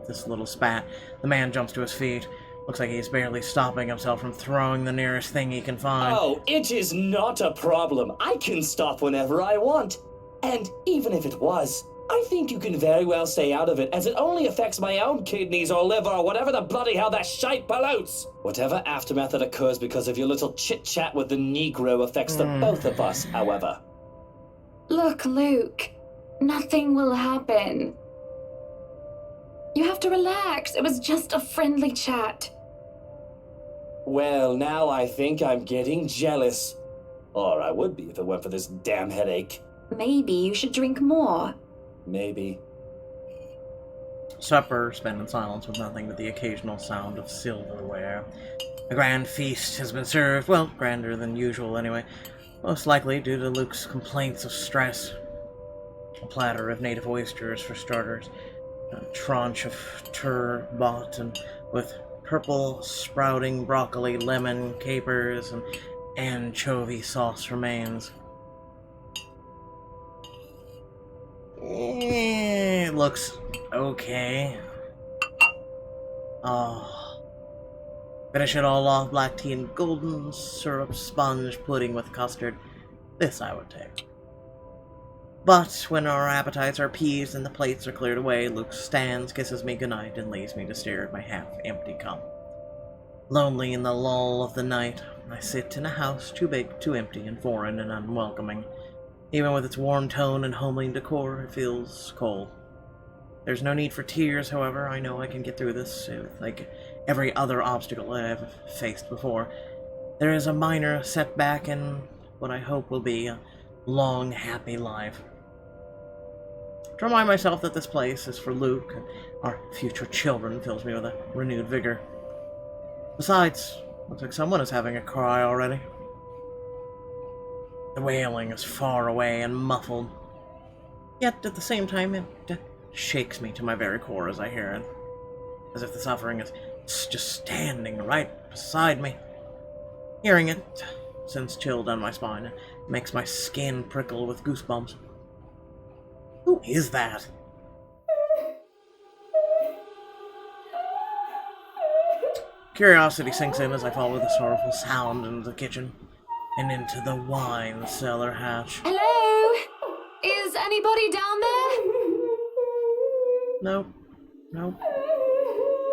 this little spat. The man jumps to his feet. Looks like he's barely stopping himself from throwing the nearest thing he can find. Oh, it is not a problem. I can stop whenever I want. And even if it was, I think you can very well stay out of it, as it only affects my own kidneys or liver or whatever the bloody hell that shite pollutes. Whatever aftermath that occurs because of your little chit-chat with the Negro affects the both of us, however. Look, Luke. Nothing will happen. You have to relax. It was just a friendly chat. Well, now I think I'm getting jealous. Or I would be if it weren't for this damn headache. Maybe you should drink more. Maybe. Supper spent in silence with nothing but the occasional sound of silverware. A grand feast has been served, well, grander than usual anyway, most likely due to Luke's complaints of stress. A platter of native oysters for starters, a tranche of turbot and with purple sprouting broccoli, lemon, capers, and anchovy sauce remains. It looks okay. Oh. Finish it all off, black tea and golden syrup sponge pudding with custard. This I would take. But when our appetites are appeased and the plates are cleared away, Luke stands, kisses me goodnight, and leaves me to stare at my half-empty cup. Lonely in the lull of the night, I sit in a house too big, too empty, and foreign and unwelcoming. Even with its warm tone and homely decor, it feels cold. There's no need for tears, however. I know I can get through this, like every other obstacle I have faced before. There is a minor setback and what I hope will be a long, happy life. To remind myself that this place is for Luke and our future children fills me with a renewed vigor. Besides, looks like someone is having a cry already. The wailing is far away and muffled, yet at the same time it shakes me to my very core as I hear it, as if the suffering is just standing right beside me. Hearing it sends chills down my spine and makes my skin prickle with goosebumps. Who is that? Curiosity sinks in as I follow the sorrowful sound into the kitchen and into the wine cellar hatch. Hello? Is anybody down there? No.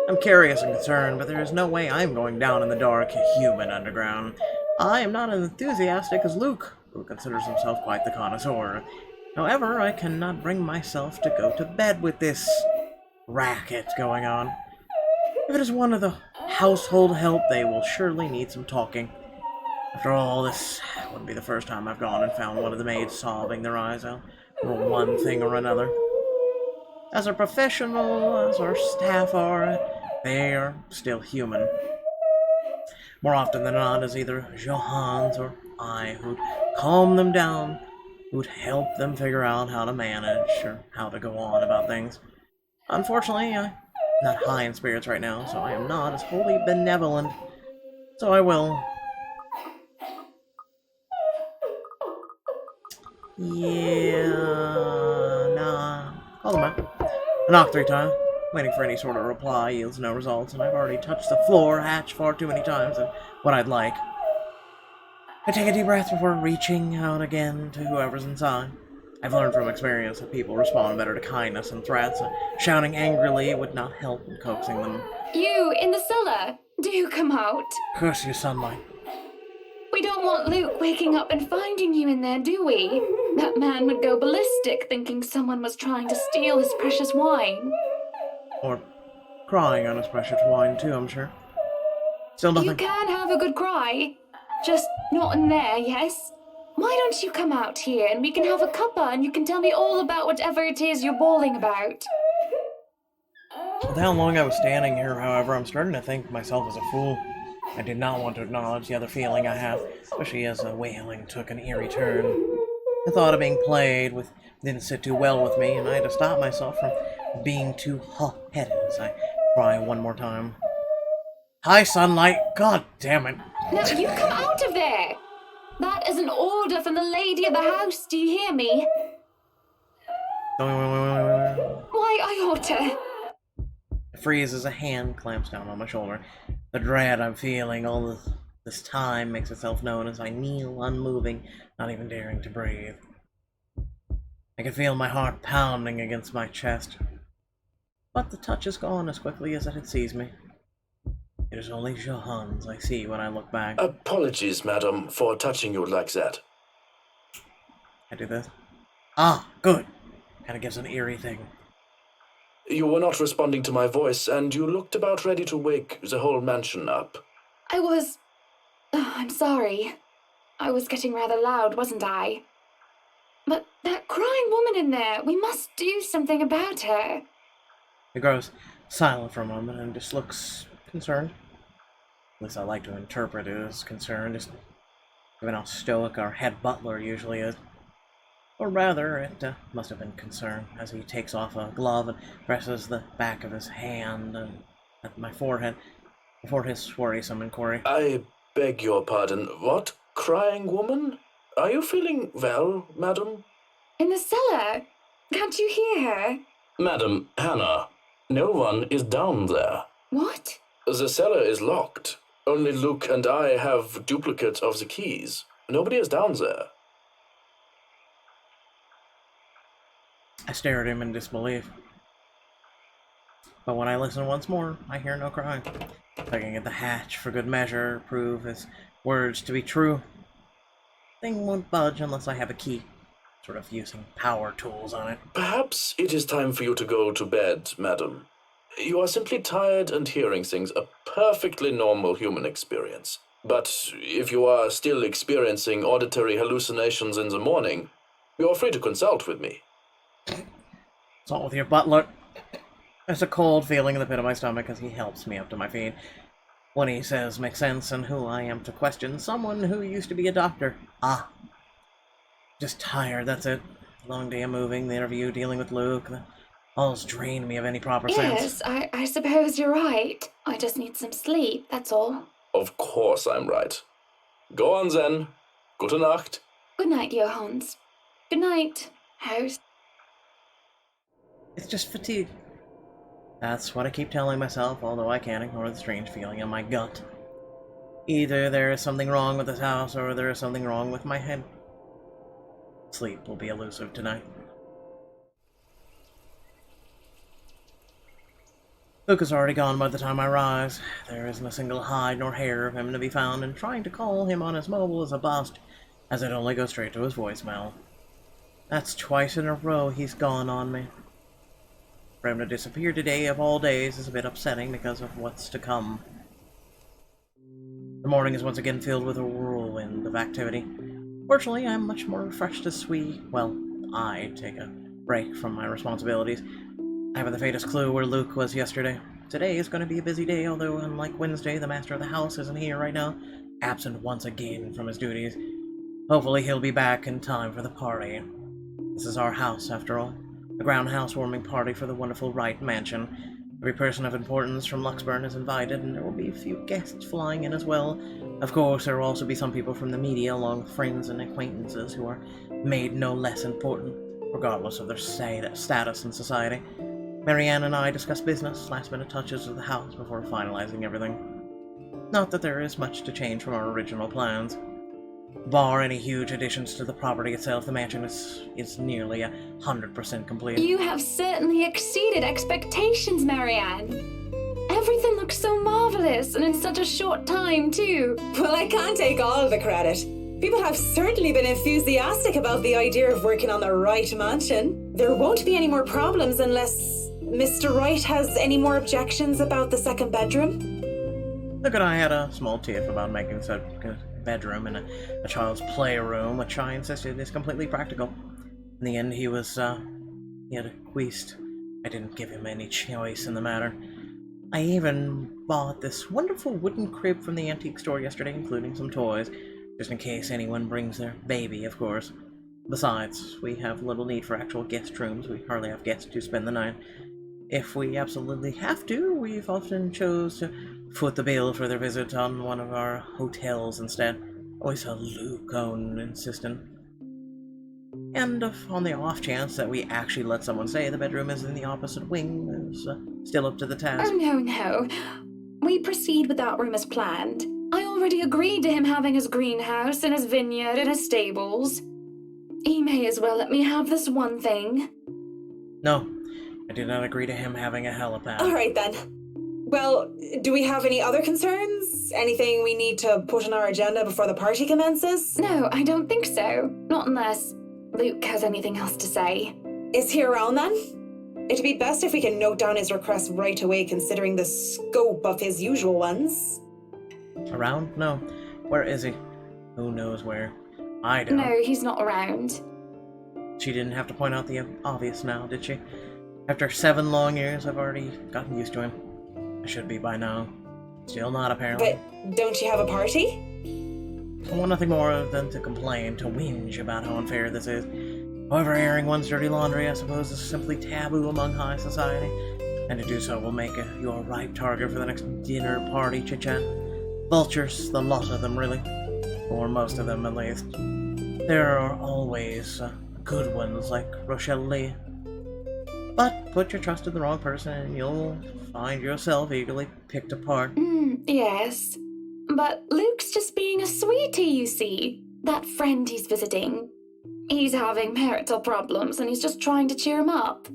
I'm curious and concerned, but there is no way I'm going down in the dark, human underground. I am not as enthusiastic as Luke, who considers himself quite the connoisseur. However, I cannot bring myself to go to bed with this racket going on. If it is one of the household help, they will surely need some talking. After all, this wouldn't be the first time I've gone and found one of the maids sobbing their eyes out for one thing or another. As a professional, as our staff are, they are still human. More often than not, it's either Johannes or I who'd calm them down, who'd help them figure out how to manage or how to go on about things. Unfortunately, I'm not high in spirits right now, so I am not as wholly benevolent. So I will. Call them out. I knock 3 times, waiting for any sort of reply, yields no results, and I've already touched the floor hatch far too many times than what I'd like. I take a deep breath before reaching out again to whoever's inside. I've learned from experience that people respond better to kindness and threats, and shouting angrily would not help in coaxing them. You, in the cellar? Do come out. Curse you, sunlight. We don't want Luke waking up and finding you in there, do we? That man would go ballistic thinking someone was trying to steal his precious wine. Or crying on his precious wine, too, I'm sure. Still nothing. You can have a good cry. Just not in there, yes? Why don't you come out here and we can have a cuppa and you can tell me all about whatever it is you're bawling about? With how long I was standing here, however, I'm starting to think myself as a fool. I did not want to acknowledge the other feeling I have, especially as the wailing took an eerie turn. The thought of being played with didn't sit too well with me, and I had to stop myself from being too hot-headed as I cry one more time. Hi, sunlight! God damn it! Now you come out of there! That is an order from the lady of the house, do you hear me? Why, I ought to... It freezes as a hand clamps down on my shoulder. The dread I'm feeling all this time makes itself known as I kneel unmoving, not even daring to breathe. I can feel my heart pounding against my chest, but the touch is gone as quickly as it had seized me. It is only Johannes I see when I look back. Apologies, madam, for touching you like that. I do this. Ah, good. Kinda gives an eerie thing. You were not responding to my voice, and you looked about ready to wake the whole mansion up. I was... Oh, I'm sorry. I was getting rather loud, wasn't I? But that crying woman in there, we must do something about her. He grows silent for a moment and just looks concerned. At least I like to interpret it as concerned, just given how stoic our head butler usually is. Or rather, it must have been concern, as he takes off a glove and presses the back of his hand at my forehead before his worrisome inquiry. I beg your pardon. What? Crying woman? Are you feeling well, madam? In the cellar? Can't you hear her? Madam, Hannah, no one is down there. What? The cellar is locked. Only Luke and I have duplicates of the keys. Nobody is down there. I stare at him in disbelief. But when I listen once more, I hear no cry. Tugging at the hatch for good measure, prove his words to be true. Thing won't budge unless I have a key. Sort of using power tools on it. Perhaps it is time for you to go to bed, madam. You are simply tired and hearing things, a perfectly normal human experience. But if you are still experiencing auditory hallucinations in the morning, you are free to consult with me. What's all with your butler? There's a cold feeling in the pit of my stomach as he helps me up to my feet. What he says makes sense, and who I am to question someone who used to be a doctor. Ah. Just tired, that's it. Long day of moving, the interview, dealing with Luke. All's drained me of any proper sense. Yes, I suppose you're right. I just need some sleep, that's all. Of course I'm right. Go on then. Gute Nacht. Good night, Johannes. Good night, house. It's just fatigue. That's what I keep telling myself, although I can't ignore the strange feeling in my gut. Either there is something wrong with this house, or there is something wrong with my head. Sleep will be elusive tonight. Luke is already gone by the time I rise. There isn't a single hide nor hair of him to be found, and trying to call him on his mobile is a bust, as it only goes straight to his voicemail. That's twice in a row he's gone on me. For him to disappear today, of all days, is a bit upsetting because of what's to come. The morning is once again filled with a whirlwind of activity. Fortunately, I'm much more refreshed as I take a break from my responsibilities. I haven't the faintest clue where Luke was yesterday. Today is going to be a busy day, although unlike Wednesday, the master of the house isn't here right now, absent once again from his duties. Hopefully he'll be back in time for the party. This is our house, after all. A ground housewarming party for the wonderful Wright Mansion. Every person of importance from Luxburn is invited, and there will be a few guests flying in as well. Of course, there will also be some people from the media, along with friends and acquaintances who are made no less important, regardless of their status in society. Marianne and I discuss business, last-minute touches of the house before finalizing everything. Not that there is much to change from our original plans. Bar any huge additions to the property itself, the mansion is nearly 100% complete. You have certainly exceeded expectations, Marianne. Everything looks so marvelous, and in such a short time, too. Well, I can't take all of the credit. People have certainly been enthusiastic about the idea of working on the Wright Mansion. There won't be any more problems unless Mr. Wright has any more objections about the second bedroom. Luke and I had a small tiff about making such a bedroom and a child's playroom, which I insisted is completely practical. In the end, he had acquiesced. I didn't give him any choice in the matter. I even bought this wonderful wooden crib from the antique store yesterday, including some toys, just in case anyone brings their baby, of course. Besides, we have little need for actual guest rooms. We hardly have guests to spend the night. If we absolutely have to, we've often chose to foot the bill for their visit on one of our hotels instead. Always a Luke insistent. And if on the off chance that we actually let someone say the bedroom is in the opposite wing, is still up to the task. Oh, no. We proceed with that room as planned. I already agreed to him having his greenhouse and his vineyard and his stables. He may as well let me have this one thing. No, I did not agree to him having a helipad. All right, then. Well, do we have any other concerns? Anything we need to put on our agenda before the party commences? No, I don't think so. Not unless Luke has anything else to say. Is he around then? It'd be best if we can note down his request right away, considering the scope of his usual ones. Around? No. Where is he? Who knows where? I don't. No, he's not around. She didn't have to point out the obvious now, did she? After 7 long years, I've already gotten used to him. I should be by now. Still not, apparently. But don't you have a party? I want nothing more than to complain, to whinge about how unfair this is. However, airing one's dirty laundry, I suppose, is simply taboo among high society, and to do so will make you a ripe target for the next dinner party chit-chat. Vultures, the lot of them, really. Or most of them, at least. There are always good ones, like Rochelle Lee. But put your trust in the wrong person, and you'll find yourself eagerly picked apart. Yes. But Luke's just being a sweetie, you see. That friend he's visiting. He's having marital problems, and he's just trying to cheer him up.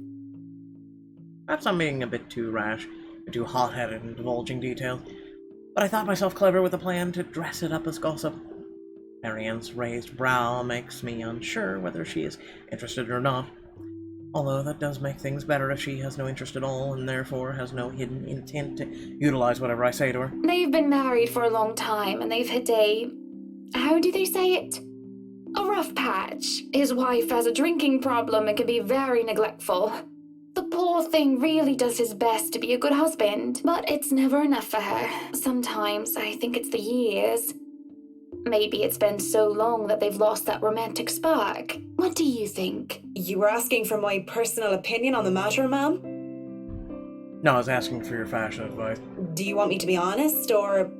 Perhaps I'm being a bit too rash, and too hot-headed in divulging details, but I thought myself clever with a plan to dress it up as gossip. Marianne's raised brow makes me unsure whether she is interested or not. Although that does make things better if she has no interest at all and therefore has no hidden intent to utilize whatever I say to her. They've been married for a long time and they've hit a... how do they say it? A rough patch. His wife has a drinking problem and can be very neglectful. The poor thing really does his best to be a good husband, but it's never enough for her. Sometimes I think it's the years. Maybe it's been so long that they've lost that romantic spark. What do you think? You were asking for my personal opinion on the matter, ma'am? No, I was asking for your fashion advice. Do you want me to be honest, or...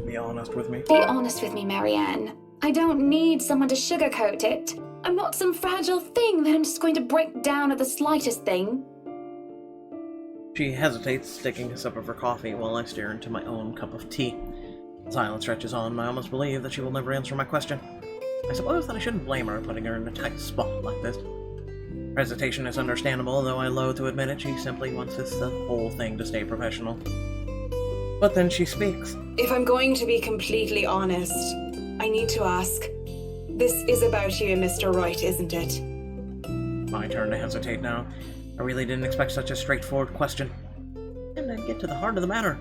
Be honest with me. Be honest with me, Marianne. I don't need someone to sugarcoat it. I'm not some fragile thing that I'm just going to break down at the slightest thing. She hesitates, taking a sip of her coffee while I stare into my own cup of tea. Silence stretches on, and I almost believe that she will never answer my question. I suppose that I shouldn't blame her putting her in a tight spot like this. Her hesitation is understandable, though I loathe to admit it. She simply wants the whole thing to stay professional. But then she speaks. If I'm going to be completely honest, I need to ask. This is about you and Mr. Wright, isn't it? My turn to hesitate now. I really didn't expect such a straightforward question. And I'd get to the heart of the matter.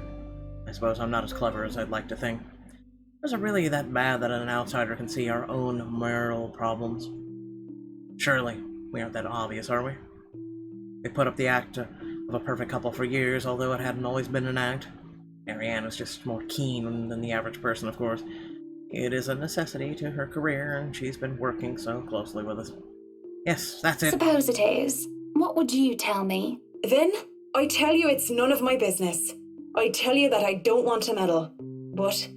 I suppose I'm not as clever as I'd like to think. Is it really that bad that an outsider can see our own marital problems? Surely, we aren't that obvious, are we? We put up the act of a perfect couple for years, although it hadn't always been an act. Marianne is just more keen than the average person, of course. It is a necessity to her career, and she's been working so closely with us. Yes, that's it. Suppose it is. What would you tell me? Then, I tell you it's none of my business. I tell you that I don't want to meddle. But,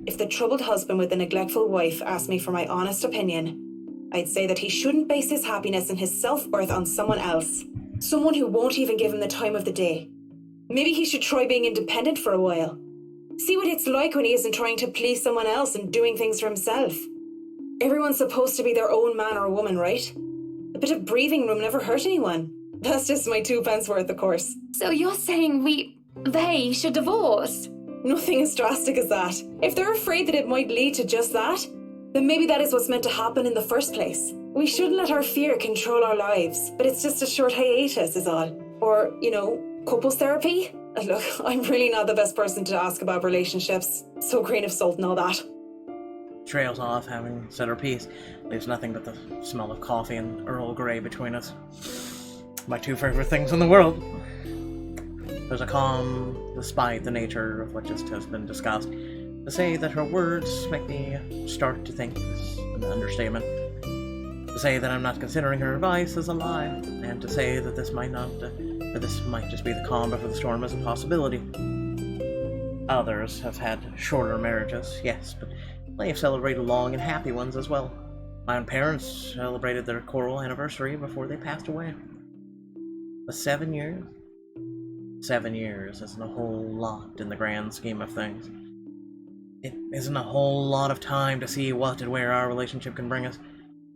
if the troubled husband with the neglectful wife asked me for my honest opinion, I'd say that he shouldn't base his happiness and his self-worth on someone else. Someone who won't even give him the time of the day. Maybe he should try being independent for a while. See what it's like when he isn't trying to please someone else and doing things for himself. Everyone's supposed to be their own man or woman, right? A bit of breathing room never hurt anyone. That's just my 2 pence worth, of course. So you're saying they should divorce? Nothing as drastic as that. If they're afraid that it might lead to just that, then maybe that is what's meant to happen in the first place. We shouldn't let our fear control our lives, but it's just a short hiatus is all. Or, couples therapy? Look, I'm really not the best person to ask about relationships. So grain of salt and all that. Trails off, having said her piece. Leaves nothing but the smell of coffee and Earl Grey between us. My 2 favorite things in the world. There's a calm, despite the nature of what just has been discussed. To say that her words make me start to think is an understatement. To say that I'm not considering her advice is a lie, and to say that this might just be the calm before the storm is a possibility. Others have had shorter marriages, yes, but they have celebrated long and happy ones as well. My own parents celebrated their choral anniversary before they passed away. But 7 years? 7 years isn't a whole lot in the grand scheme of things. It isn't a whole lot of time to see what and where our relationship can bring us.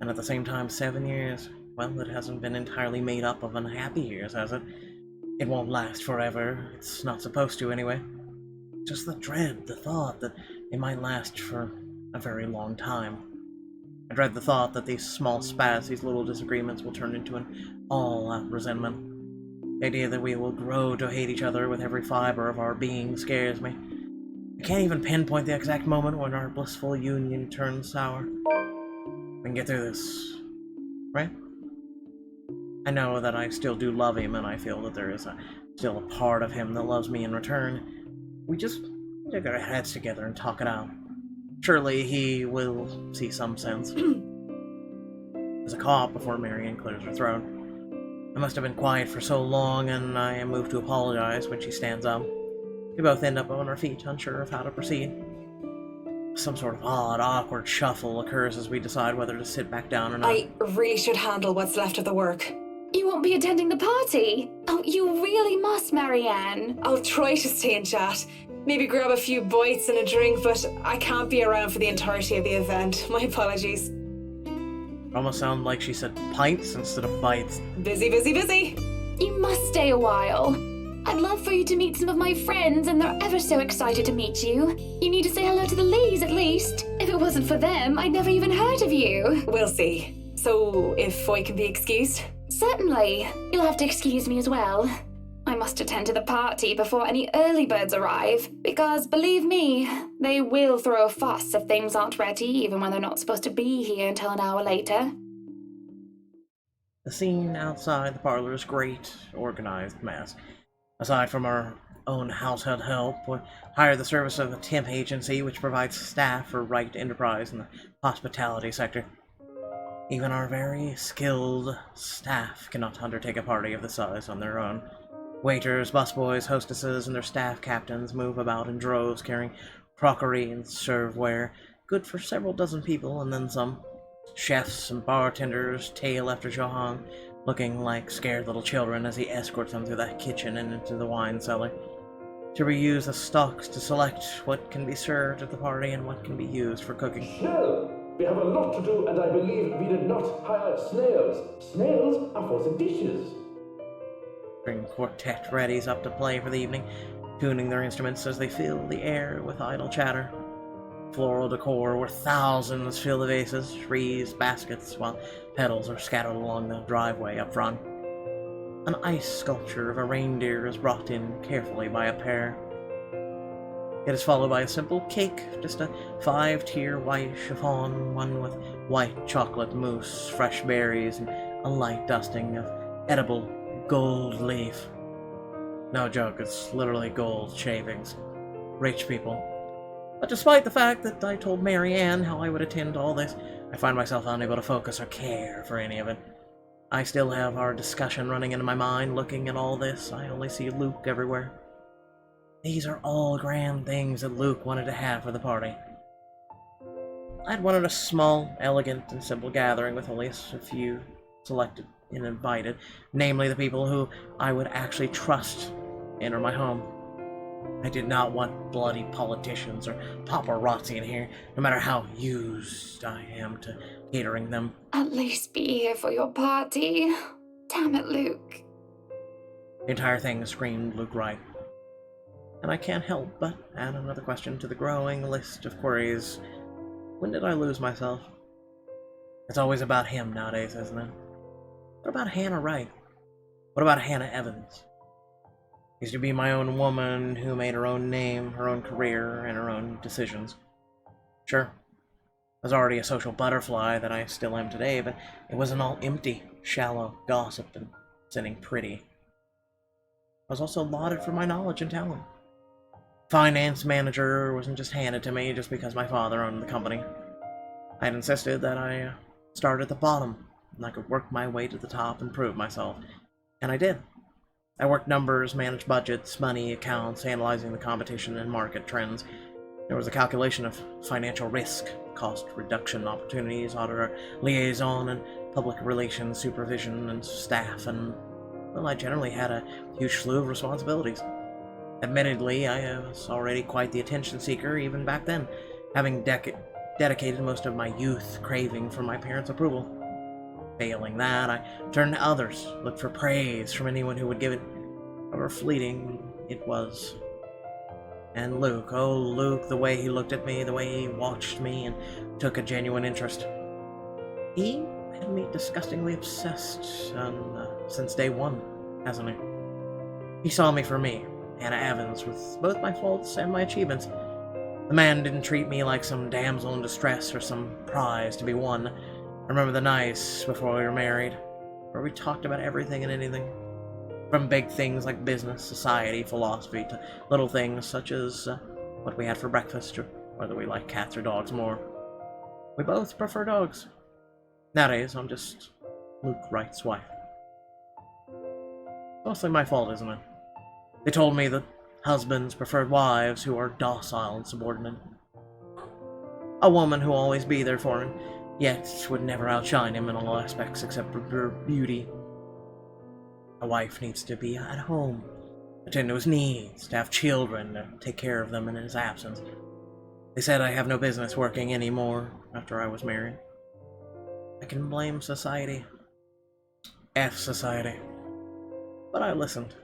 And at the same time, 7 years, well, it hasn't been entirely made up of unhappy years, has it? It won't last forever. It's not supposed to, anyway. Just the dread, the thought that it might last for a very long time. I dread the thought that these small spats, these little disagreements will turn into an all-out resentment. The idea that we will grow to hate each other with every fiber of our being scares me. I can't even pinpoint the exact moment when our blissful union turns sour. We can get through this, right? I know that I still do love him, and I feel that there is still a part of him that loves me in return. We just need to get our heads together and talk it out. Surely he will see some sense. There's a cough before Marianne clears her throat. I must have been quiet for so long, and I am moved to apologize when she stands up. We both end up on our feet, unsure of how to proceed. Some sort of odd, awkward shuffle occurs as we decide whether to sit back down or not. I really should handle what's left of the work. You won't be attending the party? Oh, you really must, Marianne. I'll try to stay and chat. Maybe grab a few bites and a drink, but I can't be around for the entirety of the event. My apologies. Almost sound like she said pints instead of bites. Busy, busy, busy. You must stay a while. I'd love for you to meet some of my friends, and they're ever so excited to meet you. You need to say hello to the Lees, at least. If it wasn't for them, I'd never even heard of you. We'll see. So, if I can be excused? Certainly. You'll have to excuse me as well. I must attend to the party before any early birds arrive, because believe me, they will throw a fuss if things aren't ready, even when they're not supposed to be here until an hour later. The scene outside the parlor is great, organized mess. Aside from our own household help, we hire the service of a temp agency which provides staff for Wright Enterprise in the hospitality sector. Even our very skilled staff cannot undertake a party of this size on their own. Waiters, busboys, hostesses, and their staff captains move about in droves carrying crockery and serveware, good for several dozen people and then some. Chefs and bartenders tail after Johan, looking like scared little children as he escorts them through the kitchen and into the wine cellar. To reuse the stocks to select what can be served at the party and what can be used for cooking. Schnell! We have a lot to do, and I believe we did not hire snails. Snails are for the dishes. String quartet readies up to play for the evening, tuning their instruments as they fill the air with idle chatter. Floral decor where thousands fill the vases, trees, baskets, while petals are scattered along the driveway up front. An ice sculpture of a reindeer is brought in carefully by a pair. It is followed by a simple cake, just a 5-tier white chiffon, one with white chocolate mousse, fresh berries, and a light dusting of edible gold leaf. No joke, it's literally gold shavings. Rich people. But despite the fact that I told Mary Ann how I would attend to all this, I find myself unable to focus or care for any of it. I still have our discussion running in my mind. Looking at all this, I only see Luke everywhere. These are all grand things that Luke wanted to have for the party. I'd wanted a small, elegant, and simple gathering with only a few selected and invited, namely the people who I would actually trust enter my home. I did not want bloody politicians or paparazzi in here, no matter how used I am to catering them. At least be here for your party. Damn it, Luke. The entire thing screamed Luke Wright. And I can't help but add another question to the growing list of queries. When did I lose myself? It's always about him nowadays, isn't it? What about Hannah Wright? What about Hannah Evans? Used to be my own woman who made her own name, her own career, and her own decisions. Sure, I was already a social butterfly that I still am today, but it wasn't all empty, shallow gossip and sitting pretty. I was also lauded for my knowledge and talent. Finance manager wasn't just handed to me just because my father owned the company. I had insisted that I start at the bottom, and I could work my way to the top and prove myself. And I did. I worked numbers, managed budgets, money, accounts, analyzing the competition and market trends. There was a calculation of financial risk, cost reduction opportunities, auditor liaison, and public relations supervision and staff, and, well, I generally had a huge slew of responsibilities. Admittedly, I was already quite the attention seeker even back then, having dedicated most of my youth craving for my parents' approval. Failing that, I turned to others, looked for praise from anyone who would give it, however fleeting it was. And Luke, oh Luke, the way he looked at me, the way he watched me and took a genuine interest. He had me disgustingly obsessed since day one, hasn't he? He saw me for me, Hannah Evans, with both my faults and my achievements. The man didn't treat me like some damsel in distress or some prize to be won. I remember the nights before we were married, where we talked about everything and anything. From big things like business, society, philosophy, to little things such as what we had for breakfast, or whether we like cats or dogs more. We both prefer dogs. Nowadays, I'm just Luke Wright's wife. Mostly my fault, isn't it? They told me that husbands preferred wives who are docile and subordinate. A woman who will always be there for him, yet would never outshine him in all aspects except for her beauty. A wife needs to be at home, attend to his needs, to have children, to take care of them in his absence. They said I have no business working anymore after I was married. I can blame society. F society. But I listened.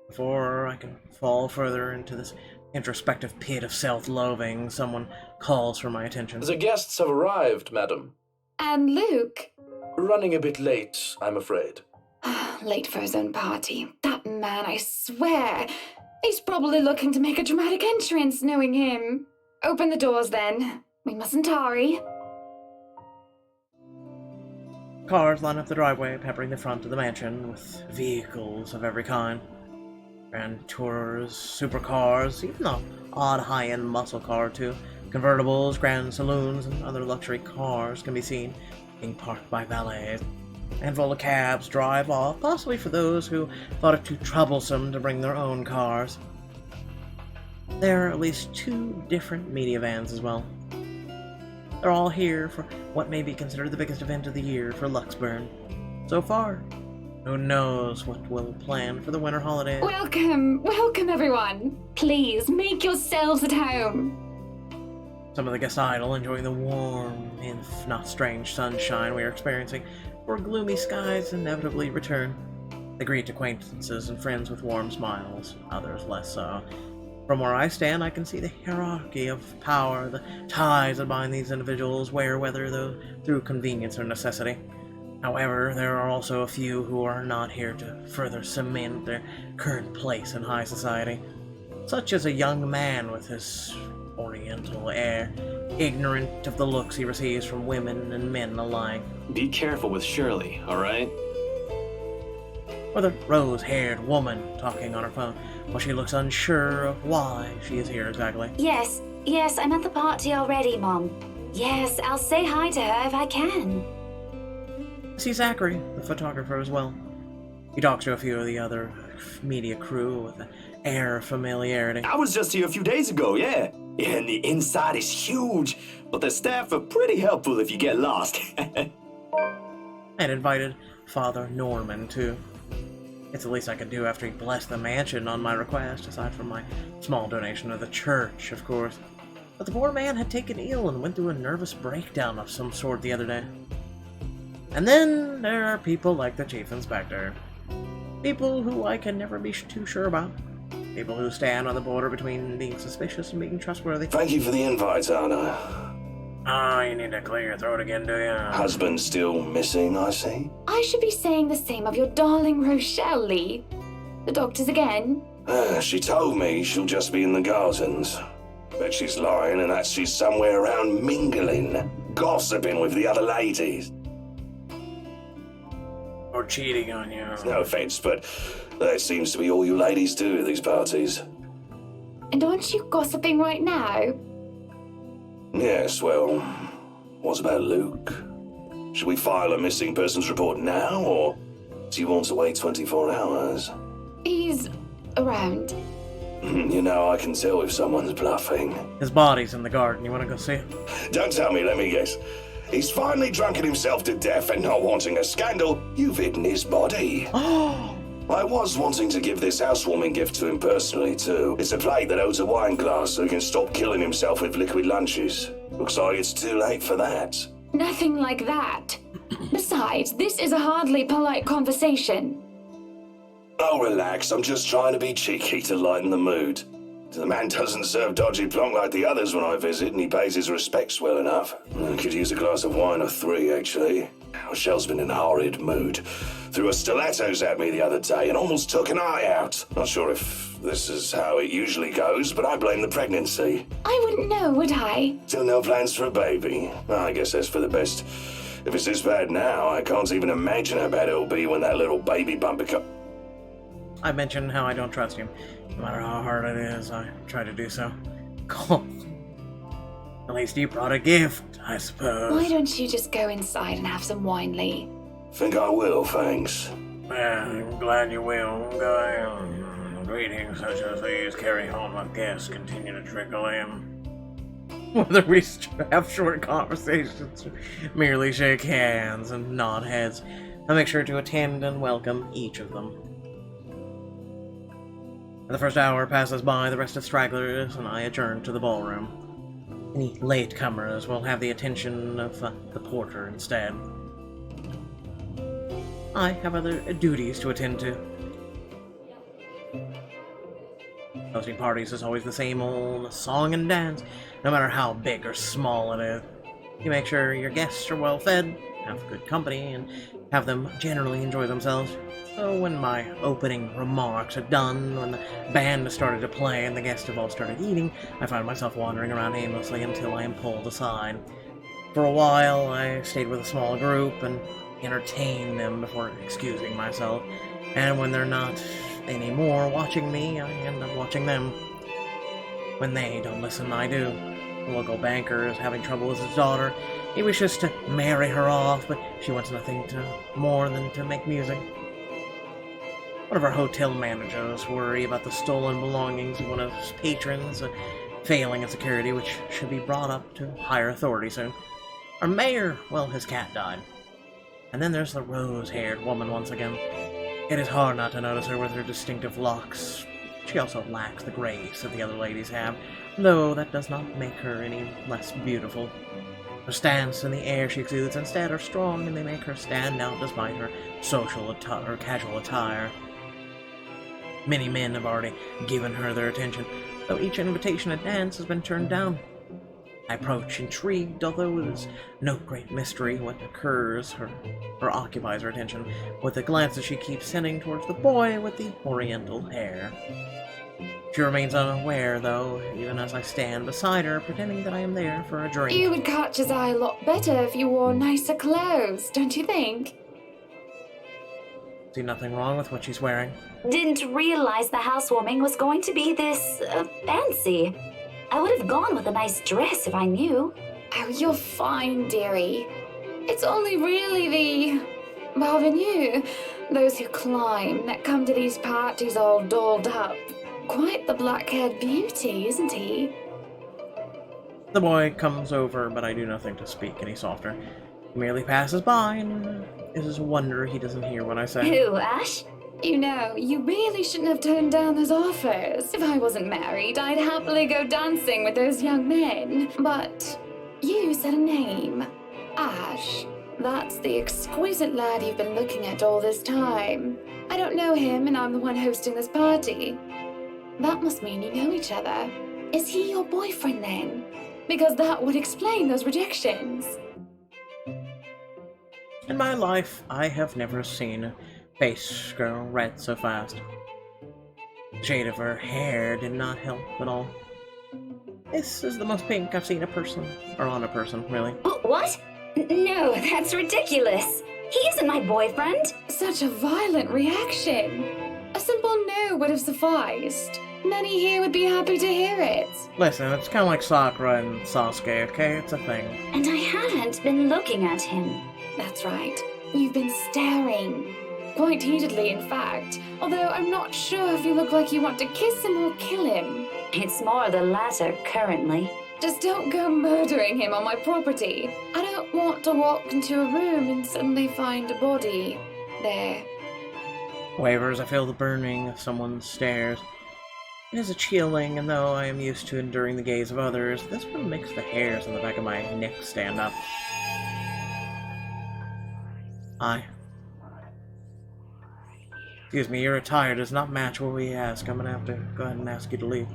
Before I can fall further into this introspective pit of self-loathing, someone calls for my attention. The guests have arrived, madam. And Luke, Running a bit late, I'm afraid. Late for his own party. That man, I swear. He's probably looking to make a dramatic entrance, knowing him. Open the doors, then. We mustn't tarry. Cars line up the driveway, peppering the front of the mansion with vehicles of every kind. Grand tours, supercars, even the odd high-end muscle car too. Convertibles, grand saloons, and other luxury cars can be seen being parked by valets. A handful of cabs drive off, possibly for those who thought it too troublesome to bring their own cars. There are at least 2 different media vans as well. They're all here for what may be considered the biggest event of the year for Luxburn. So far, who knows what we'll plan for the winter holidays. Welcome, welcome everyone. Please, make yourselves at home. Some of the guests idle, enjoying the warm, if not strange, sunshine we are experiencing, where gloomy skies inevitably return. They greet acquaintances and friends with warm smiles, others less so. From where I stand, I can see the hierarchy of power, the ties that bind these individuals, whether through convenience or necessity. However, there are also a few who are not here to further cement their current place in high society, such as a young man with his oriental air, ignorant of the looks he receives from women and men alike. Be careful with Shirley, alright? Or the rose-haired woman talking on her phone while she looks unsure of why she is here exactly. Yes, I'm at the party already, Mom. Yes, I'll say hi to her if I can. I see Zachary, the photographer, as well. He talks to a few of the other media crew with an air of familiarity. I was just here a few days ago, yeah. Yeah, and the inside is huge, but the staff are pretty helpful if you get lost. And invited Father Norman, too. It's the least I could do after he blessed the mansion on my request, aside from my small donation to the church, of course. But the poor man had taken ill and went through a nervous breakdown of some sort the other day. And then there are people like the Chief Inspector. People who I can never be too sure about. People who stand on the border between being suspicious and being trustworthy. Thank you for the invite, Anna. Oh, you need to clear your throat again, do you? Husband still missing, I see. I should be saying the same of your darling Rochelle, Lee. The doctors again? She told me she'll just be in the gardens. Bet she's lying and that she's somewhere around mingling, gossiping with the other ladies. Or cheating on you. No offense, but that seems to be all you ladies do at these parties. And aren't you gossiping right now? Yes, well, what about Luke? Should we file a missing persons report now, or do you want to wait 24 hours? He's around. You know, I can tell if someone's bluffing. His body's in the garden. You want to go see it? Don't tell me, let me guess. He's finally drunken himself to death and not wanting a scandal. You've hidden his body. Oh! I was wanting to give this housewarming gift to him personally, too. It's a plate that holds a wine glass so he can stop killing himself with liquid lunches. Looks like it's too late for that. Nothing like that. Besides, this is a hardly polite conversation. Oh, relax. I'm just trying to be cheeky to lighten the mood. The man doesn't serve dodgy plonk like the others when I visit, and he pays his respects well enough. I could use a glass of wine or 3, actually. Rochelle's been in a horrid mood. Threw her stilettos at me the other day and almost took an eye out. Not sure if this is how it usually goes, but I blame the pregnancy. I wouldn't know, would I? Still no plans for a baby? I guess that's for the best. If it's this bad now, I can't even imagine how bad it'll be when that little baby bump becomes... I mentioned how I don't trust him. No matter how hard it is, I try to do so. Cool. At least you brought a gift, I suppose. Why don't you just go inside and have some wine, Lee? Think I will, thanks. Well, I'm glad you will. Go ahead. Greetings such as these carry home our guests continue to trickle in. Whether we have short conversations or merely shake hands and nod heads, I make sure to attend and welcome each of them. The first hour passes by, the rest of stragglers and I adjourn to the ballroom. Any latecomers will have the attention of the porter instead. I have other duties to attend to. Hosting parties is always the same old song and dance, no matter how big or small it is. You make sure your guests are well fed, have good company and have them generally enjoy themselves. So when my opening remarks are done, when the band has started to play and the guests have all started eating, I find myself wandering around aimlessly until I am pulled aside. For a while, I stayed with a small group and entertained them before excusing myself, and when they're not anymore watching me, I end up watching them. When they don't listen, I do. The local banker is having trouble with his daughter. He wishes to marry her off, but she wants nothing more than to make music. One of our hotel managers worry about the stolen belongings of one of his patrons, failing in security, which should be brought up to higher authority soon. Our mayor, well, his cat died. And then there's the rose-haired woman once again. It is hard not to notice her with her distinctive locks. She also lacks the grace that the other ladies have, though that does not make her any less beautiful. Her stance and the air she exudes instead are strong, and they make her stand out despite her or casual attire. Many men have already given her their attention, though each invitation to dance has been turned down. I approach intrigued, although it is no great mystery what occurs or occupies her attention, with the glances she keeps sending towards the boy with the oriental hair. She remains unaware, though, even as I stand beside her, pretending that I am there for a drink. You would catch his eye a lot better if you wore nicer clothes, don't you think? See nothing wrong with what she's wearing. Didn't realize the housewarming was going to be this fancy. I would have gone with a nice dress if I knew. Oh, you're fine, dearie. It's only really the parvenu, those who climb, that come to these parties all dolled up. Quite the black-haired beauty, isn't he? The boy comes over, but I do nothing to speak any softer. He merely passes by, and it is a wonder he doesn't hear what I say. Who, Ash? You know, you really shouldn't have turned down those offers. If I wasn't married, I'd happily go dancing with those young men. But you said a name. Ash. That's the exquisite lad you've been looking at all this time. I don't know him, and I'm the one hosting this party. That must mean you know each other. Is he your boyfriend then? Because that would explain those rejections. In my life, I have never seen a face grow red so fast. The shade of her hair did not help at all. This is the most pink I've seen on a person, really. What? No, that's ridiculous. He isn't my boyfriend. Such a violent reaction. A simple no would have sufficed. Many here would be happy to hear it. Listen, it's kind of like Sakura and Sasuke, okay? It's a thing. And I haven't been looking at him. That's right. You've been staring. Quite heatedly, in fact. Although I'm not sure if you look like you want to kiss him or kill him. It's more the latter currently. Just don't go murdering him on my property. I don't want to walk into a room and suddenly find a body there. Wavers, I feel the burning of someone's stares. It is a chilling, and though I am used to enduring the gaze of others, this one makes the hairs on the back of my neck stand up. Excuse me, your attire does not match what we ask. I'm gonna have to go ahead and ask you to leave.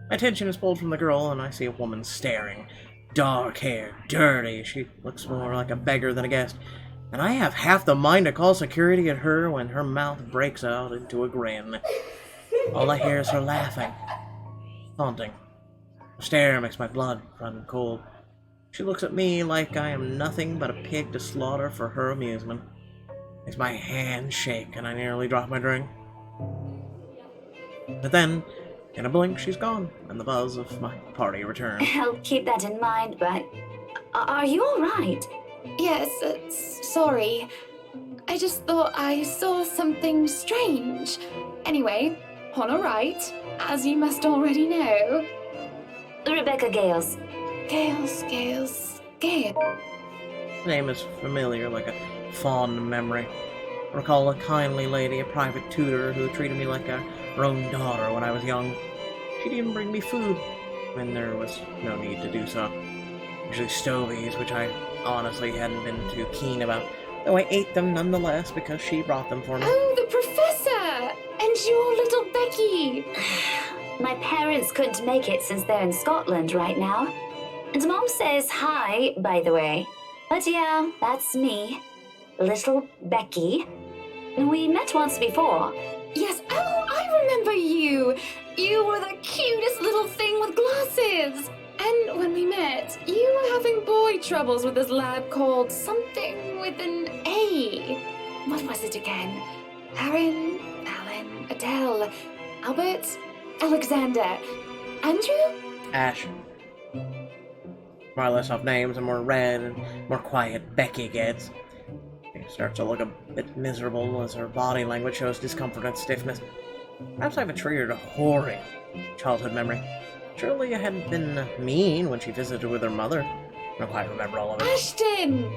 My attention is pulled from the girl, and I see a woman staring. Dark hair, dirty. She looks more like a beggar than a guest. And I have half the mind to call security at her when her mouth breaks out into a grin. All I hear is her laughing. Haunting. Her stare makes my blood run cold. She looks at me like I am nothing but a pig to slaughter for her amusement. Makes my hand shake and I nearly drop my drink. But then, in a blink, she's gone, and the buzz of my party returns. I'll keep that in mind, but... Are you alright? Yes, sorry. I just thought I saw something strange. Anyway, on a right, as you must already know. Rebecca Gales. Gales. The name is familiar, like a fond memory. I recall a kindly lady, a private tutor, who treated me like her own daughter when I was young. She'd even bring me food when there was no need to do so. Usually stovies, which I honestly hadn't been too keen about, though I ate them nonetheless because she brought them for me. Oh, the professor! And your little Becky! My parents couldn't make it since they're in Scotland right now. And Mom says hi, by the way. But yeah, that's me. Little Becky. We met once before. Yes, oh, I remember you. You were the cutest little thing with glasses. And when we met, you were having boy troubles with this lad called something with an A. What was it again? Aaron, Alan, Adele, Albert, Alexander, Andrew? Ash. More less off names, the more red and more quiet Becky gets. She starts to look a bit miserable as her body language shows discomfort and stiffness. Perhaps I've triggered a horrid childhood memory. Surely I hadn't been mean when she visited with her mother. I don't quite remember all of it. Ashton!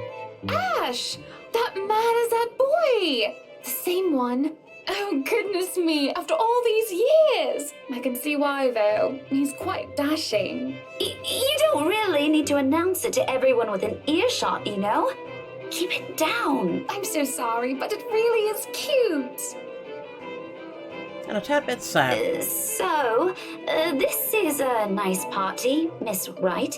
Ash! That man is that boy! The same one. Oh, goodness me, after all these years! I can see why, though. He's quite dashing. You don't really need to announce it to everyone with an earshot, you know? Keep it down. I'm so sorry, but it really is cute. And a tad bit sad. So, this is a nice party, Miss Wright.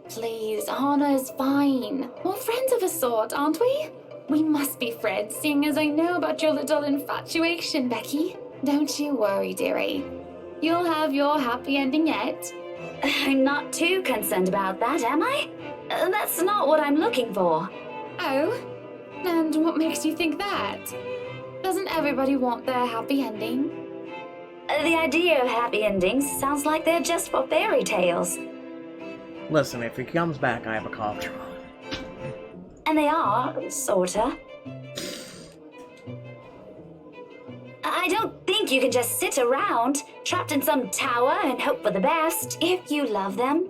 Please, Anna's fine. We're friends of a sort, aren't we? We must be friends, seeing as I know about your little infatuation, Becky. Don't you worry, dearie. You'll have your happy ending yet. I'm not too concerned about that, am I? That's not what I'm looking for. Oh? And what makes you think that? Doesn't everybody want their happy ending? The idea of happy endings sounds like they're just for fairy tales. Listen, if he comes back, I have a cough. And they are, sorta. I don't think you can just sit around, trapped in some tower and hope for the best. If you love them,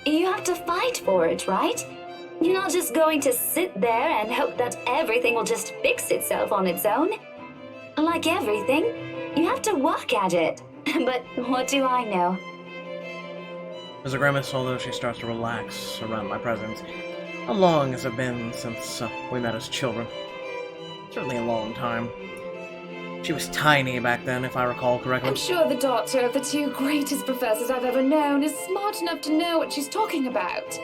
you have to fight for it, right? You're not just going to sit there and hope that everything will just fix itself on its own. Like everything, you have to work at it. But what do I know? There's a grimace, although she starts to relax around my presence. How long has it been since we met as children? Certainly a long time. She was tiny back then, if I recall correctly. I'm sure the daughter of the two greatest professors I've ever known is smart enough to know what she's talking about.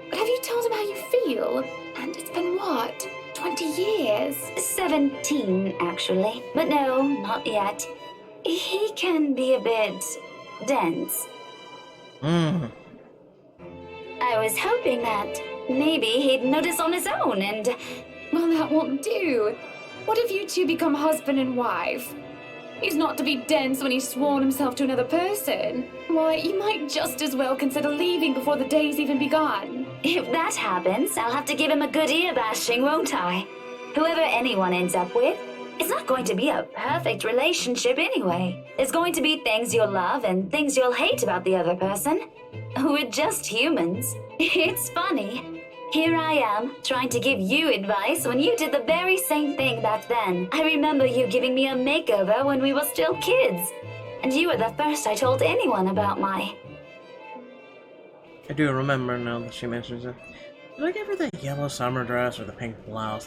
But have you told him how you feel? And it's been what? 20 years? 17, actually. But no, not yet. He can be a bit dense. I was hoping that maybe he'd notice on his own and... Well, that won't do. What if you two become husband and wife? He's not to be dense when he's sworn himself to another person. Why, you might just as well consider leaving before the day's even begun. If that happens, I'll have to give him a good ear bashing, won't I? Whoever anyone ends up with, it's not going to be a perfect relationship anyway. There's going to be things you'll love and things you'll hate about the other person. We're just humans. It's funny. Here I am, trying to give you advice when you did the very same thing back then. I remember you giving me a makeover when we were still kids. And you were the first I told anyone about my... I do remember now that she mentions it. Did I give her the yellow summer dress or the pink blouse?